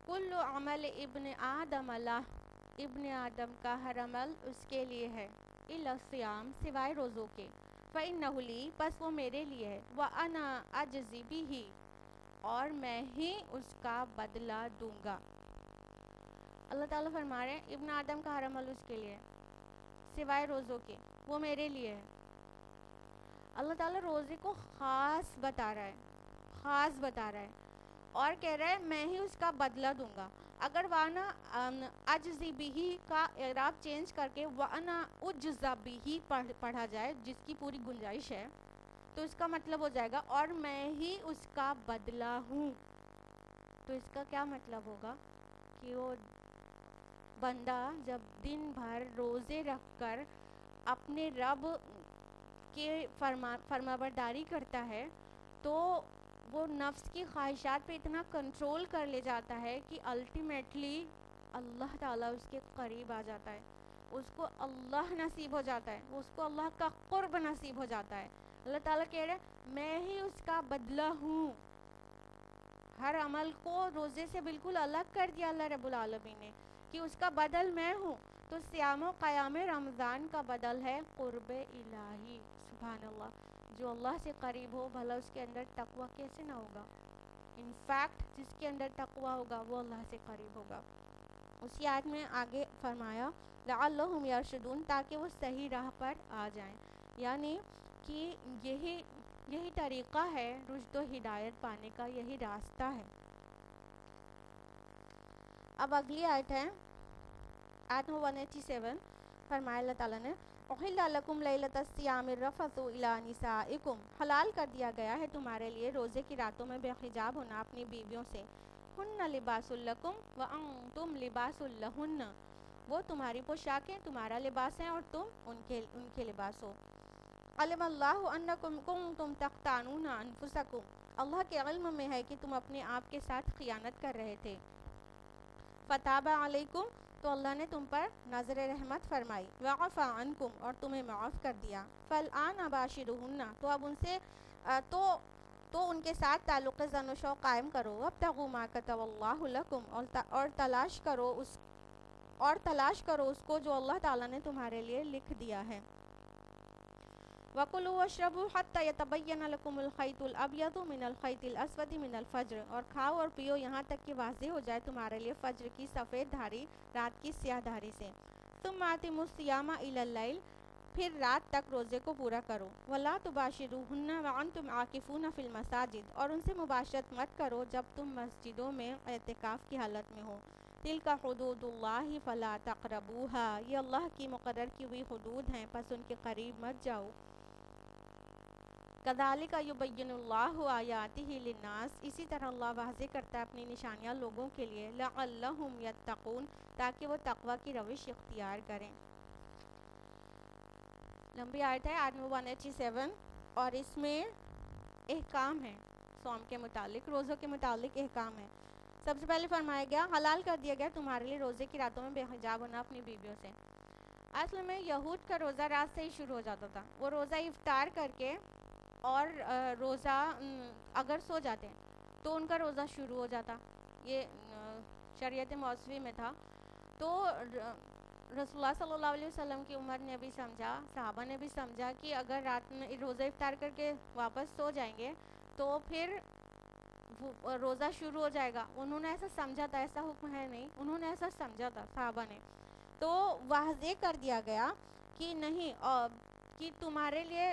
کل عمل ابن آدم اللہ، ابن آدم کا ہر عمل اس کے لیے ہے، الا الصیام، سوائے روزوں کے، فإنہ لی، پس وہ میرے لیے ہے، وأنا أجزی بہ، اور میں ہی اس کا بدلہ دوں گا. اللہ تعالیٰ فرما رہے ہیں ابن آدم کا ہر عمل اس کے لیے ہے، سوائے روزوں کے، وہ میرے لیے ہے. اللہ تعالیٰ روزے کو خاص بتا رہا ہے، خاص بتا رہا ہے، اور کہہ رہا ہے میں ہی اس کا بدلہ دوں گا. اگر وانا اجزی بہ کا اعراب چینج کر کے وانا اجزا بہ پڑھا جائے، جس کی پوری گنجائش ہے، تو اس کا مطلب ہو جائے گا اور میں ہی اس کا بدلہ ہوں. تو اس کا کیا مطلب ہوگا کہ وہ بندہ جب دن بھر روزے رکھ کر اپنے رب کے فرما برداری کرتا ہے، تو وہ نفس کی خواہشات پہ اتنا کنٹرول کر لے جاتا ہے کہ الٹیمیٹلی اللہ تعالیٰ اس کے قریب آ جاتا ہے، اس کو اللہ نصیب ہو جاتا ہے، اس کو اللہ کا قرب نصیب ہو جاتا ہے۔ اللہ تعالیٰ کہہ رہے ہیں میں ہی اس کا بدلہ ہوں۔ ہر عمل کو روزے سے بالکل الگ کر دیا اللہ رب العالمین نے کہ اس کا بدل میں ہوں۔ تو صیام و قیام رمضان کا بدل ہے قرب الہی۔ سبحان اللہ، جو اللہ سے قریب ہو بھلا اس کے اندر تقوی کیسے نہ ہوگا؟ انفیکٹ جس کے اندر تقوی ہوگا وہ اللہ سے قریب ہوگا۔ اسی آیت میں آگے فرمایا لعلہم یرشدون، تاکہ وہ صحیح راہ پر آ جائیں، یعنی کہ یہی طریقہ ہے رشد و ہدایت پانے کا، یہی راستہ ہے۔ اب اگلی آیت ہے آیت 187، فرمایا اللہ تعالیٰ نے احل لکم لیلۃ الصیام الرفث الی نسائکم، حلال کر دیا گیا ہے تمہارے لیے روزے کی راتوں میں بے حجاب ہونا اپنی بیویوں سے۔ ہن لباس لکم وانتم لباس لہن، وہ تمہاری پوشاک ہیں، تمہارا لباس ہیں اور تم ان کے لباس ہو۔ علم اللہ انکم کنتم تختانون انفسکم، اللہ کے علم میں ہے کہ تم اپنے آپ کے ساتھ خیانت کر رہے تھے۔ فتاب علیکم، تو اللہ نے تم پر نظر رحمت فرمائی۔ وعفا عنکم، اور تمہیں معاف کر دیا۔ فالآن باشرہن، تو اب ان سے تو ان کے ساتھ تعلق زن و شو قائم کرو۔ وابتغوا ما کتب اللہ لکم، اور تلاش کرو اس کو جو اللہ تعالیٰ نے تمہارے لیے لکھ دیا ہے۔ وَكُلُوا وَاشْرَبُوا حَتَّى يَتَبَيَّنَ لَكُمُ الْخَيْطُ الْأَبْيَضُ مِنَ الْخَيْطِ الْأَسْوَدِ مِنَ الْفَجْرِ، اور کھاؤ اور پیو یہاں تک کہ واضح ہو جائے تمہارے لیے فجر کی سفید دھاری رات کی سیاہ دھاری سے۔ ثُمَّ أَتِمُّوا الصِّيَامَ إِلَى اللَّيْلِ، پھر رات تک روزے کو پورا کرو۔ وَلَا تُبَاشِرُوهُنَّ وَأَنْتُمْ عَاكِفُونَ فِي الْمَسَاجِدِ، اور ان سے مباشرت مت کرو جب تم مسجدوں میں اعتکاف کی حالت میں ہو۔ تِلْكَ حُدُودُ اللَّهِ فَلَا تَقْرَبُوهَا، یہ اللہ کی مقرر کی ہوئی حدود ہیں، پس ان کے قریب مت جاؤ۔ کذالک یبین اللہ آیاتہ للناس، اسی طرح اللہ واضح کرتا ہے اپنی نشانیاں لوگوں کے لیے، لعلہم یتقون، تاکہ وہ تقوی کی روش اختیار کریں۔ لمبی آیت ہے آیت 187، اور اس میں احکام ہے صوم کے متعلق، روزوں کے متعلق احکام ہے۔ سب سے پہلے فرمایا گیا حلال کر دیا گیا تمہارے لیے روزے کی راتوں میں بے حجاب ہونا اپنی بیویوں سے۔ اصل میں یہود کا روزہ رات سے ہی شروع ہو جاتا تھا، وہ روزہ افطار کر کے اور روزہ اگر سو جاتے ہیں تو ان کا روزہ شروع ہو جاتا، یہ شریعت موسوی میں تھا۔ تو رسول اللہ صلی اللہ علیہ وسلم کی عمر نے بھی سمجھا، صحابہ نے بھی سمجھا کہ اگر رات میں روزہ افطار کر کے واپس سو جائیں گے تو پھر روزہ شروع ہو جائے گا۔ انہوں نے ایسا سمجھا تھا، ایسا حکم ہے نہیں، انہوں نے ایسا سمجھا تھا صحابہ نے۔ تو واضح کر دیا گیا کہ نہیں، کہ تمہارے لیے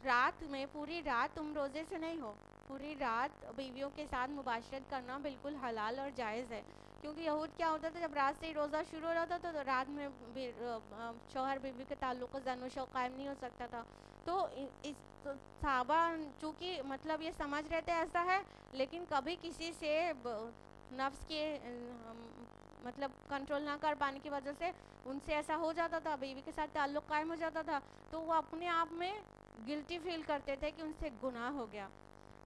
رات میں پوری رات تم روزے سے نہیں ہو، پوری رات بیویوں کے ساتھ مباشرت کرنا بالکل حلال اور جائز ہے۔ کیونکہ یہود کیا ہوتا تھا، جب رات سے ہی روزہ شروع ہو جاتا تھا تو رات میں شوہر بیوی کے تعلق زن و شو قائم نہیں ہو سکتا تھا۔ تو اس صحابہ چونکہ مطلب یہ سمجھ رہے تھے ایسا ہے، لیکن کبھی کسی سے نفس کے مطلب کنٹرول نہ کر پانے کی وجہ سے ان سے ایسا ہو جاتا تھا، بیوی کے ساتھ تعلق قائم ہو جاتا تھا، تو وہ اپنے آپ میں گلٹی فیل کرتے تھے کہ ان سے گناہ ہو گیا۔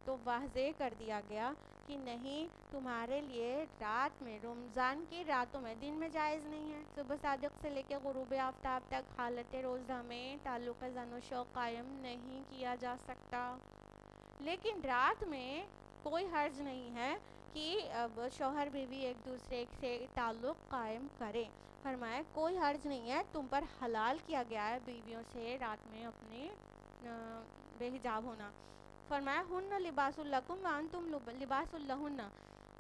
تو واضح کر دیا گیا کہ نہیں، تمہارے لیے رات میں رمضان کی راتوں میں، دن میں جائز نہیں ہے، صبح صادق سے لے کے غروب آفتاب تک حالت روزہ میں تعلق زن و شو قائم نہیں کیا جا سکتا۔ لیکن رات میں کوئی حرج نہیں ہے کہ اب شوہر بیوی ایک دوسرے سے تعلق قائم کریں۔ فرمایا کوئی حرج نہیں ہے، تم پر حلال کیا گیا ہے بیویوں سے رات میں اپنے بے حجاب ہونا۔ فرمایا ہن لباس لکم وانتم لباس لہن،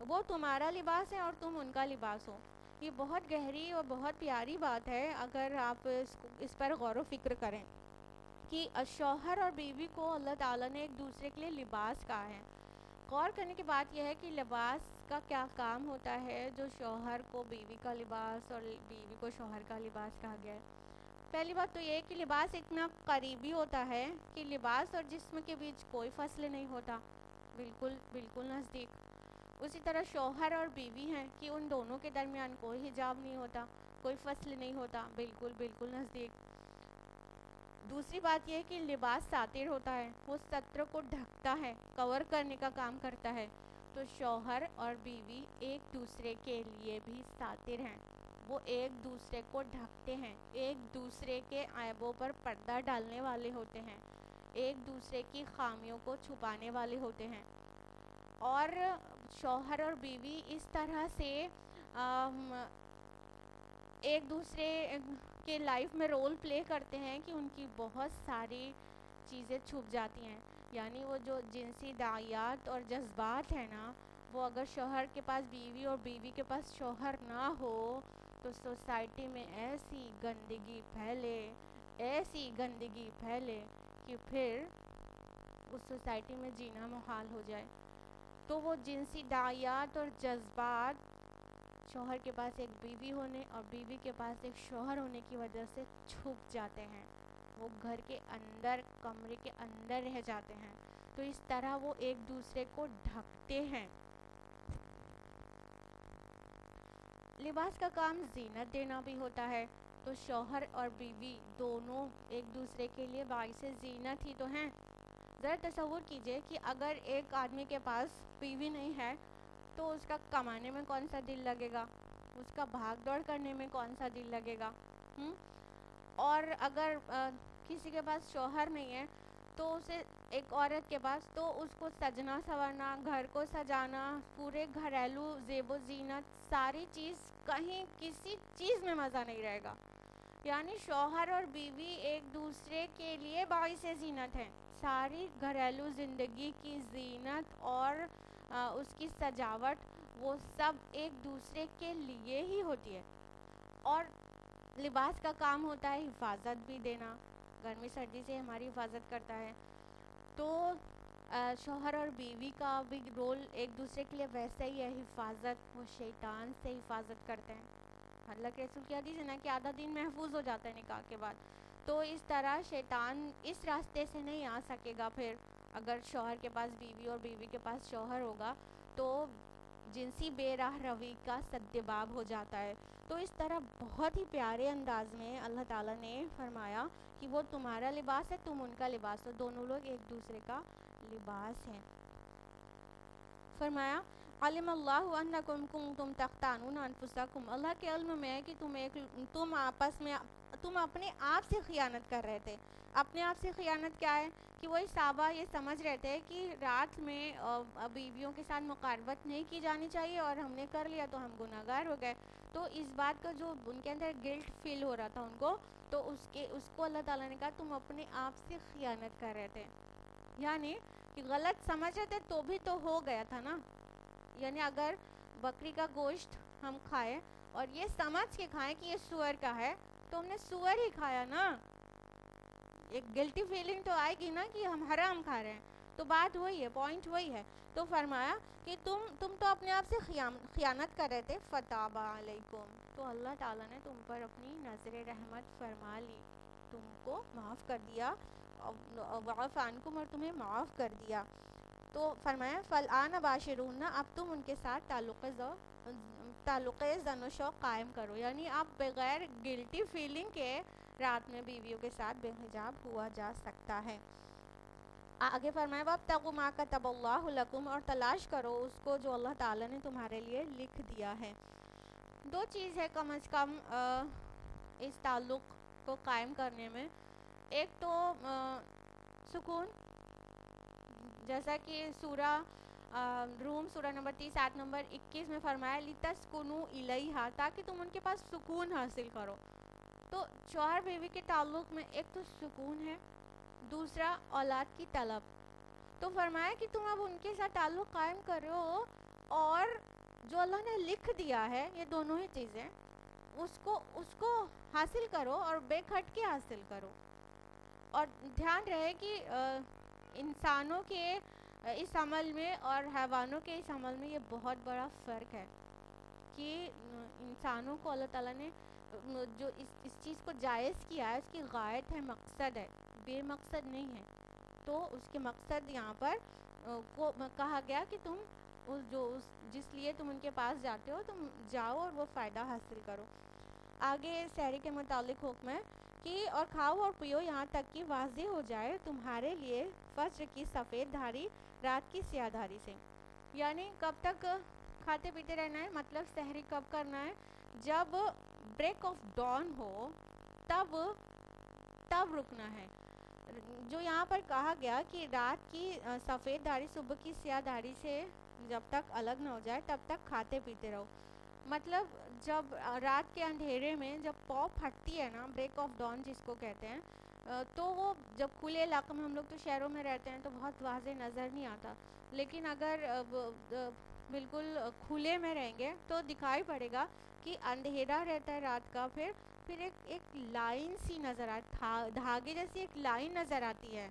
وہ تمہارا لباس ہے اور تم ان کا لباس ہو۔ یہ بہت گہری اور بہت پیاری بات ہے اگر آپ اس پر غور و فکر کریں کہ شوہر اور بیوی کو اللہ تعالیٰ نے ایک دوسرے کے لیے لباس کہا ہے۔ غور کرنے کی بات یہ ہے کہ لباس کا کیا کام ہوتا ہے جو شوہر کو بیوی کا لباس اور بیوی کو شوہر کا لباس کہا گیا ہے۔ پہلی بات تو یہ ہے کہ لباس اتنا قریبی ہوتا ہے کہ لباس اور جسم کے بیچ کوئی فصل نہیں ہوتا، بالکل بالکل نزدیک۔ اسی طرح شوہر اور بیوی ہیں کہ ان دونوں کے درمیان کوئی حجاب نہیں ہوتا، کوئی فصل نہیں ہوتا، بالکل بالکل نزدیک۔ دوسری بات یہ ہے کہ لباس ساتر ہوتا ہے، وہ ستر کو ڈھکتا ہے، کور کرنے کا کام کرتا ہے. تو شوہر اور بیوی ایک دوسرے کے لیے بھی ساتر ہیں، وہ ایک دوسرے کو ڈھکتے ہیں، ایک دوسرے کے عیبوں پر پردہ ڈالنے والے ہوتے ہیں، ایک دوسرے کی خامیوں کو چھپانے والے ہوتے ہیں. اور شوہر اور بیوی اس طرح سے ایک دوسرے کے لائف میں رول پلے کرتے ہیں کہ ان کی بہت ساری چیزیں چھپ جاتی ہیں. یعنی وہ جو جنسی دعائیات اور جذبات ہیں نا، وہ اگر شوہر کے پاس بیوی اور بیوی کے پاس شوہر نہ ہو تو سوسائٹی میں ایسی گندگی پھیلے کہ پھر اس سوسائٹی میں جینا محال ہو جائے. تو وہ جنسی دعائیات اور جذبات شوہر کے پاس ایک بیوی ہونے اور بیوی کے پاس ایک شوہر ہونے کی وجہ سے چھپ جاتے ہیں، وہ گھر کے اندر، کمرے کے اندر رہ جاتے ہیں. تو اس طرح وہ ایک دوسرے کو ڈھکتے ہیں. لباس کا کام زینت دینا بھی ہوتا ہے، تو شوہر اور بیوی دونوں ایک دوسرے کے لیے باعث زینت ہی تو ہیں. ذرا تصور کیجئے کہ اگر ایک آدمی کے پاس بیوی نہیں ہے تو اس کا کمانے میں کون سا دل لگے گا، اس کا بھاگ دوڑ کرنے میں کون سا دل لگے گا. اور اگر کسی کے پاس شوہر نہیں ہے تو اسے ایک عورت کے پاس تو اس کو سجنا سنورنا، گھر کو سجانا، پورے گھریلو زیب و زینت، ساری چیز، کہیں کسی چیز میں مزہ نہیں رہے گا. یعنی شوہر اور بیوی ایک دوسرے کے لیے باعث زینت ہیں. ساری گھریلو زندگی کی زینت اور اس کی سجاوٹ وہ سب ایک دوسرے کے لیے ہی ہوتی ہے. اور لباس کا کام ہوتا ہے حفاظت بھی دینا، گرمی سردی سے ہماری حفاظت کرتا ہے. تو شوہر اور بیوی کا بھی رول ایک دوسرے کے لیے ویسا ہی ہے، حفاظت. وہ شیطان سے حفاظت کرتے ہیں. اللہ کے رسول کی حدیث ہے نا کہ آدھا دین محفوظ ہو جاتا ہے نکاح کے بعد. تو اس طرح شیطان اس راستے سے نہیں آ سکے گا. پھر اگر شوہر کے پاس بیوی اور بیوی کے پاس شوہر ہوگا تو جنسی بے راہ روی کا سدباب ہو جاتا ہے. تو اس طرح بہت ہی پیارے انداز میں اللہ تعالیٰ نے فرمایا کہ وہ تمہارا لباس ہے، تم ان کا لباس ہو، دونوں لوگ ایک دوسرے کا لباس ہیں. فرمایا علم اللہ انکم کنتم تختانون انفسکم، اللہ کے علم میں ہے کہ تم آپس میں تم اپنے آپ سے خیانت کر رہے تھے. اپنے آپ سے خیانت کیا ہے کہ وہی صحابہ یہ سمجھ رہے تھے کہ رات میں بیویوں کے ساتھ مقاربت نہیں کی جانی چاہیے اور ہم نے کر لیا تو ہم گناہ گار ہو گئے. تو اس بات کا جو ان کے اندر گلٹ فیل ہو رہا تھا ان کو، تو اس کو اللہ تعالیٰ نے کہا تم اپنے آپ سے خیانت کر رہے تھے. یعنی کہ غلط سمجھ رہے تھے تو بھی تو ہو گیا تھا نا. یعنی اگر بکری کا گوشت ہم کھائیں اور یہ سمجھ کے کھائیں کہ یہ سور کا ہے تو ہم نے سور ہی کھایا نا. ایک گلٹی فیلنگ تو آئے گی نا کہ ہم حرام کھا رہے ہیں. تو بات وہی ہے، پوائنٹ وہی ہے. تو فرمایا کہ تم تو اپنے آپ سے خیانت کر رہے تھے. فتاب علیکم، تو اللہ تعالیٰ نے تم پر اپنی نظر رحمت فرما لی، تم کو معاف کر دیا، وعف عنکم، اور تمہیں معاف کر دیا. تو فرمایا فالآن باشرون، اب تم ان کے ساتھ تعلق زن و شوق قائم کرو. یعنی اب بغیر گلٹی فیلنگ کے رات میں بیویوں کے ساتھ بے حجاب ہوا جا سکتا ہے. آگے فرمایا وابتغوا ما کتب اللہ لکم، اور تلاش کرو اس کو جو اللہ تعالیٰ نے تمہارے لیے لکھ دیا ہے. دو چیز ہے کم از کم اس تعلق کو قائم کرنے میں. ایک تو سکون، جیسا کہ سورہ روم سورہ نمبر 30 آیت نمبر 21 میں فرمایا لِتَسْكُنُوا إِلَيْهَا، تاکہ تم ان کے پاس سکون حاصل کرو. تو شوہر بیوی کے تعلق میں ایک تو سکون ہے، دوسرا اولاد کی طلب. تو فرمایا کہ تم اب ان کے ساتھ تعلق قائم کرو اور جو اللہ نے لکھ دیا ہے، یہ دونوں ہی چیزیں اس کو حاصل کرو اور بے کھٹ کے حاصل کرو. اور دھیان رہے کہ انسانوں کے اس عمل میں اور حیوانوں کے اس عمل میں یہ بہت بڑا فرق ہے کہ انسانوں کو اللہ تعالیٰ نے جو اس چیز کو جائز کیا ہے اس کی غایت ہے، مقصد ہے، بے مقصد نہیں ہے. تو اس کے مقصد یہاں پر کو کہا گیا کہ تم جس لیے تم ان کے پاس جاتے ہو تم جاؤ اور وہ فائدہ حاصل کرو. آگے سحری کے متعلق حکم ہے کہ اور کھاؤ اور پیو یہاں تک کہ واضح ہو جائے تمہارے لیے فجر کی سفید دھاری رات کی سیاہ دھاری سے. یعنی کب تک کھاتے پیتے رہنا ہے؟ مطلب سحری کب کرنا ہے؟ جب بریک آف ڈان ہو تب تب رکنا ہے. جو یہاں پر کہا گیا کہ رات کی سفید دھاری صبح کی سیاہ دھاری سے جب تک الگ نہ ہو جائے تب تک کھاتے پیتے رہو. مطلب جب رات کے اندھیرے میں جب پاؤ پھٹتی ہے نا، بریک آف ڈان جس کو کہتے ہیں، تو وہ جب کھلے علاقے میں، ہم لوگ تو شہروں میں رہتے ہیں تو بہت واضح نظر نہیں آتا، لیکن اگر بالکل کھلے میں رہیں گے تو دکھائی پڑے گا کہ اندھیرا رہتا ہے رات کا. پھر ایک لائن سی نظر دھاگے جیسی ایک لائن نظر آتی ہے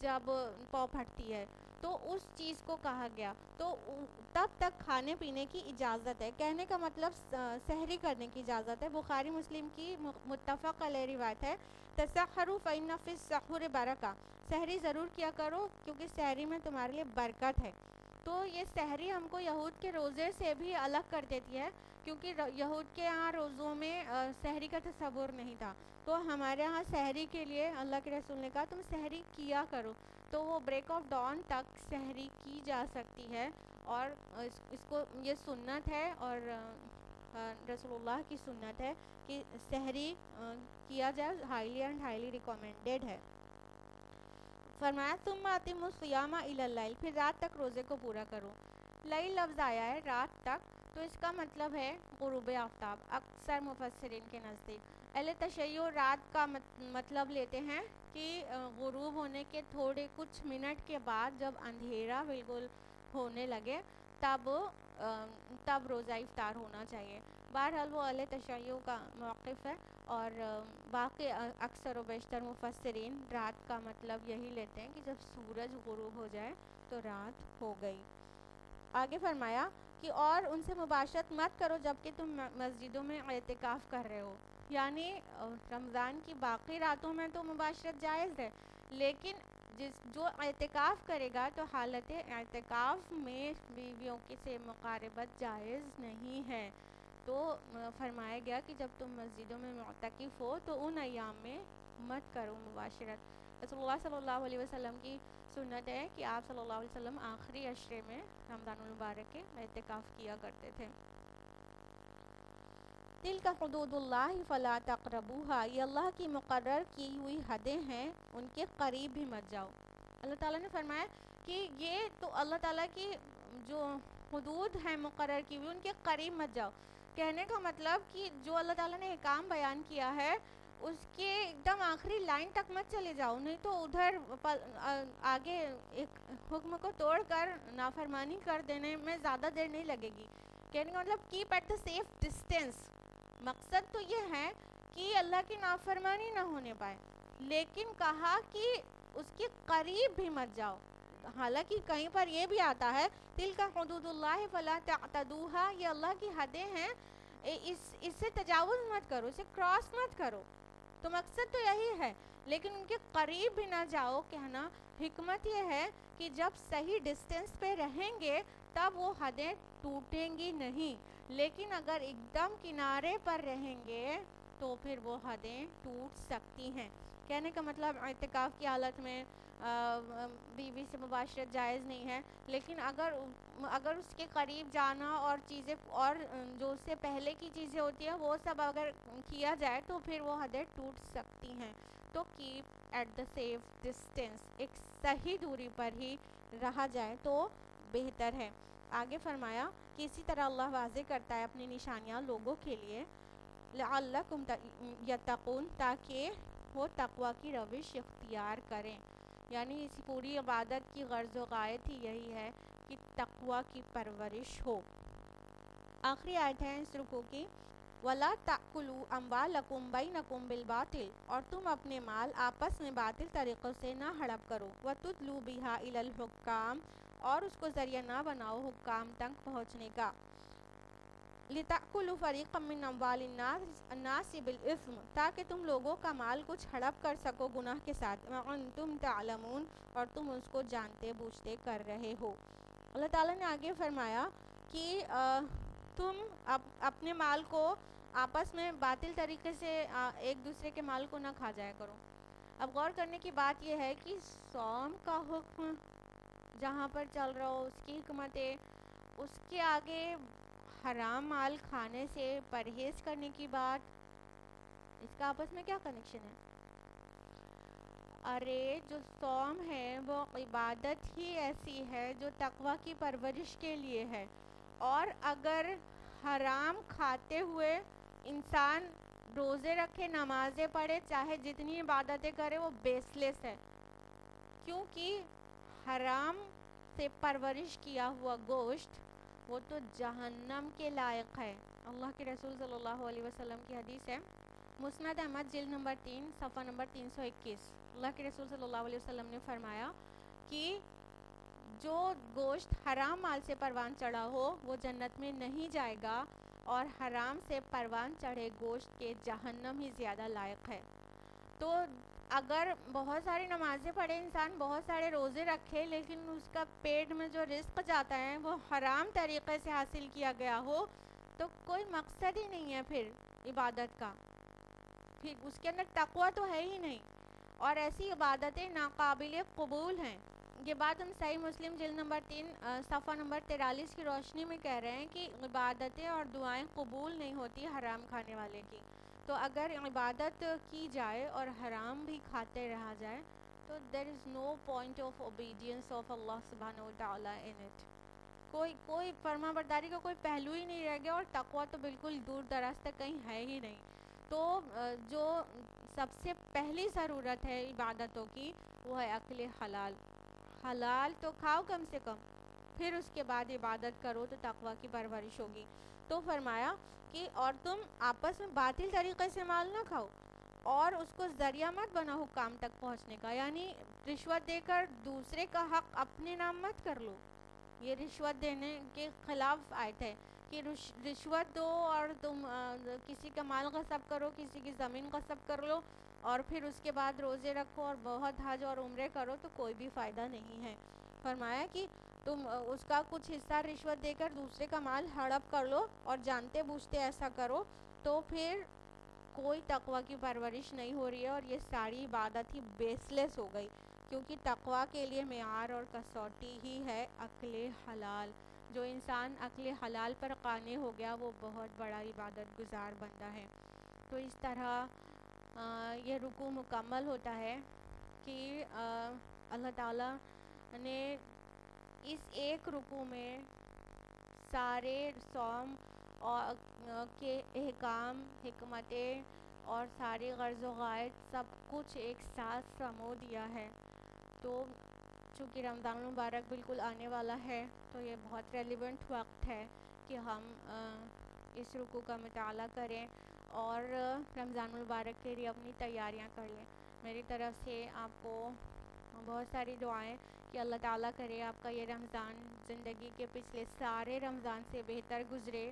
جب پاؤ پھٹتی ہے، تو اس چیز کو کہا گیا. تو تب تک کھانے پینے کی اجازت ہے. کہنے کا مطلب سحری کرنے کی اجازت ہے. بخاری مسلم کی متفق علیہ روایت ہے، تسحروا فإن فی السحور برکہ، سحری ضرور کیا کرو کیونکہ سحری میں تمہارے لیے برکت ہے. تو یہ سحری ہم کو یہود کے روزے سے بھی الگ کر دیتی ہے، کیونکہ یہود کے یہاں روزوں میں سحری کا تصور نہیں تھا. تو ہمارے ہاں سحری کے لیے اللہ کے رسول نے کہا تم سحری کیا کرو. تو وہ بریک آف ڈان تک سحری کی جا سکتی ہے، اور اس کو یہ سنت ہے، اور رسول اللہ کی سنت ہے کہ سحری کیا جائے، ہائیلی اینڈ ہائیلی ریکمینڈیڈ ہے. فرمایا ثم اتموا الصیام الی اللیل، پھر رات تک روزے کو پورا کرو. لیل لفظ آیا ہے رات تک، تو اس کا مطلب ہے غروب آفتاب. اکثر مفسرین کے نزدیک اہل تشیع رات کا مطلب لیتے ہیں کہ غروب ہونے کے تھوڑے کچھ منٹ کے بعد جب اندھیرا بالکل ہونے لگے تب روزہ افطار ہونا چاہیے. بہرحال وہ اہل تشیع کا موقف ہے، اور باقی اکثر و بیشتر مفسرین رات کا مطلب یہی لیتے ہیں کہ جب سورج غروب ہو جائے تو رات ہو گئی. آگے فرمایا کہ اور ان سے مباشرت مت کرو جبکہ تم مسجدوں میں اعتکاف کر رہے ہو. یعنی رمضان کی باقی راتوں میں تو مباشرت جائز ہے، لیکن جو اعتکاف کرے گا تو حالت اعتکاف میں بیویوں سے مقاربت جائز نہیں ہے. تو فرمایا گیا کہ جب تم مسجدوں میں معتکف ہو تو ان ایام میں مت کرو مباشرت. رسول اللہ صلی اللہ علیہ وسلم کی سنت ہے کہ آپ صلی اللہ علیہ وسلم آخری عشرے میں رمضان المبارک کے اعتکاف کیا کرتے تھے. تلک حدود اللہ فلا تقربوها، یہ اللہ کی مقرر کی ہوئی حدیں ہیں، ان کے قریب بھی مت جاؤ. اللہ تعالیٰ نے فرمایا کہ یہ تو اللہ تعالیٰ کی جو حدود ہیں مقرر کی ہوئی، ان کے قریب مت جاؤ. کہنے کا مطلب کہ جو اللہ تعالیٰ نے احکام بیان کیا ہے اس کے ایک دم آخری لائن تک مت چلے جاؤ، نہیں تو ادھر آگے ایک حکم کو توڑ کر نافرمانی کر دینے میں زیادہ دیر نہیں لگے گی. کہنے کا مطلب keep at the safe distance. مقصد تو یہ ہے کہ اللہ کی نافرمانی نہ ہونے پائے، لیکن کہا کہ اس کے قریب بھی مت جاؤ. حالانکہ کہیں پر یہ بھی آتا ہے تلک حدود اللہ فلا تعتدوها، یہ اللہ کی حدیں ہیں، اس سے تجاوز مت کرو، اسے کراس مت کرو. تو مقصد تو یہی ہے، لیکن ان کے قریب بھی نہ جاؤ. کہنا حکمت یہ ہے کہ جب صحیح ڈسٹینس پہ رہیں گے تب وہ حدیں ٹوٹیں گی نہیں، لیکن اگر ایک دم کنارے پر رہیں گے تو پھر وہ حدیں ٹوٹ سکتی ہیں. کہنے کا مطلب اعتکاف کی حالت میں بیوی سے مباشرت جائز نہیں ہے، لیکن اگر اس کے قریب جانا اور چیزیں اور جو اس سے پہلے کی چیزیں ہوتی ہیں وہ سب اگر کیا جائے تو پھر وہ حدیں ٹوٹ سکتی ہیں. تو keep at the safe distance, ایک صحیح دوری پر ہی رہا جائے تو بہتر ہے. آگے فرمایا کہ اسی طرح اللہ واضح کرتا ہے اپنی نشانیاں لوگوں کے لیے، لعلکم یتقون، تاکہ وہ تقوی کی روش اختیار کریں. یعنی اس پوری عبادت کی غرض و غایت ہی یہی ہے کہ تقوی کی پرورش ہو. آخری آیت ہے اس رکوع کی، وَلَا تَأْكُلُوا أَمْوَالَكُمْ بَيْنَكُمْ بِالْبَاطِلِ، اور تم اپنے مال آپس میں باطل طریقوں سے نہ ہڑپ کرو. وَتُدْلُوا بِهَا إِلَى الْحُكَّامِ، اور اس کو ذریعہ نہ بناؤ حکام تک پہنچنے کا. لِتَأْكُلُوا فَرِيقًا مِّنْ أَمْوَالِ النَّاسِ بِالْإِثْمِ، تاکہ تم لوگوں کا مال کچھ ہڑپ کر سکو گناہ کے ساتھ. وَأَنْتُمْ تَعْلَمُونَ، اور تم اس کو جانتے بوجھتے کر رہے ہو. اللہ تعالیٰ نے آگے فرمایا کہ تم اپنے مال کو آپس میں باطل طریقے سے ایک دوسرے کے مال کو نہ کھا جایا کرو۔ اب غور کرنے کی بات یہ ہے کہ صوم کا حکم جہاں پر چل رہا ہو، اس کی حکمتیں، اس کے آگے حرام مال کھانے سے پرہیز کرنے کی بات، اس کا آپس میں کیا کنیکشن ہے؟ ارے جو صوم ہے وہ عبادت ہی ایسی ہے جو تقوی کی پرورش کے لیے ہے، اور اگر حرام کھاتے ہوئے انسان روزے رکھے، نمازیں پڑھے، چاہے جتنی عبادتیں کرے، وہ بیس لیس ہے، کیونکہ حرام سے پرورش کیا ہوا گوشت وہ تو جہنم کے لائق ہے۔ اللہ کے رسول صلی اللہ علیہ وسلم کی حدیث ہے، مسند احمد جلد نمبر 3 صفحہ نمبر 321۔ اللہ کے رسول صلی اللہ علیہ وسلم نے فرمایا کہ جو گوشت حرام مال سے پروان چڑھا ہو وہ جنت میں نہیں جائے گا، اور حرام سے پروان چڑھے گوشت کے جہنم ہی زیادہ لائق ہے۔ تو اگر بہت ساری نمازیں پڑھے انسان، بہت سارے روزے رکھے، لیکن اس کا پیٹ میں جو رزق جاتا ہے وہ حرام طریقے سے حاصل کیا گیا ہو، تو کوئی مقصد ہی نہیں ہے پھر عبادت کا، پھر اس کے اندر تقوی تو ہے ہی نہیں، اور ایسی عبادتیں ناقابل قبول ہیں۔ یہ بات ہم صحیح مسلم جلد نمبر 3 صفحہ نمبر 43 کی روشنی میں کہہ رہے ہیں کہ عبادتیں اور دعائیں قبول نہیں ہوتی حرام کھانے والے کی۔ تو اگر عبادت کی جائے اور حرام بھی کھاتے رہا جائے تو there is no point of obedience of Allah subhanahu wa ta'ala in it۔ کوئی فرما برداری کا کوئی پہلو ہی نہیں رہ گیا، اور تقوی تو بالکل دور دراز تک کہیں ہے ہی نہیں۔ تو جو سب سے پہلی ضرورت ہے عبادتوں کی وہ ہے اکل حلال۔ حلال تو کھاؤ کم سے کم، پھر اس کے بعد عبادت کرو تو تقوی کی پرورش ہوگی۔ تو فرمایا کہ اور تم آپس میں باطل طریقے سے مال نہ کھاؤ، اور اس کو ذریعہ مت بناؤ حکام تک پہنچنے کا، یعنی رشوت دے کر دوسرے کا حق اپنے نام مت کر لو۔ یہ رشوت دینے کے خلاف آیت ہے کہ رشوت دو اور تم کسی کا مال غصب کرو، کسی کی زمین غصب کر لو، اور پھر اس کے بعد روزے رکھو اور بہت حج اور عمرے کرو، تو کوئی بھی فائدہ نہیں ہے۔ فرمایا کہ تم اس کا کچھ حصہ رشوت دے کر دوسرے کا مال ہڑپ کر لو اور جانتے بوجھتے ایسا کرو، تو پھر کوئی تقوی کی پرورش نہیں ہو رہی ہے، اور یہ ساری عبادت ہی بیس لیس ہو گئی، کیونکہ تقوی کے لیے معیار اور کسوٹی ہی ہے اکل حلال۔ جو انسان اکل حلال پر قانع ہو گیا وہ بہت بڑا عبادت گزار بندہ ہے۔ تو اس طرح یہ رکوع مکمل ہوتا ہے کہ اللہ تعالیٰ نے اس ایک رکوع میں سارے صوم اور کے احکام، حکمتیں اور ساری غرض و غائط سب کچھ ایک ساتھ سمو دیا ہے۔ تو چونکہ رمضان المبارک بالکل آنے والا ہے تو یہ بہت ریلیونٹ وقت ہے کہ ہم اس رکوع کا مطالعہ کریں اور رمضان المبارک کے لیے اپنی تیاریاں کر لیں۔ میری طرف سے آپ کو بہت ساری دعائیں کہ اللہ تعالیٰ کرے آپ کا یہ رمضان زندگی کے پچھلے سارے رمضان سے بہتر گزرے۔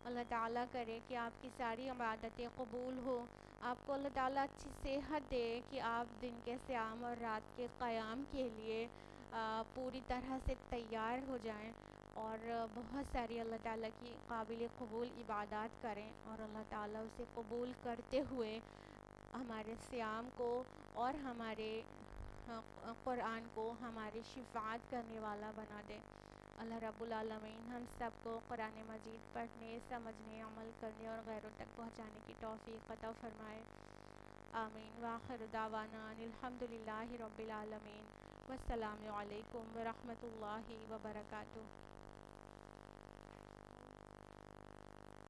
اللہ تعالیٰ کرے کہ آپ کی ساری عبادتیں قبول ہو، آپ کو اللہ تعالیٰ اچھی صحت دے کہ آپ دن کے صیام اور رات کے قیام کے لیے پوری طرح سے تیار ہو جائیں، اور بہت ساری اللہ تعالیٰ کی قابل قبول عبادات کریں، اور اللہ تعالیٰ اسے قبول کرتے ہوئے ہمارے صیام کو اور ہمارے قرآن کو ہماری شفاعت کرنے والا بنا دے۔ اللہ رب العالمین ہم سب کو قرآن مجید پڑھنے، سمجھنے، عمل کرنے اور غیروں تک پہنچانے کی توفیق عطا فرمائے۔ آمین۔ وآخر دعوانا الحمد للہ رب العالمین، والسلام علیکم ورحمۃ اللہ وبرکاتہ۔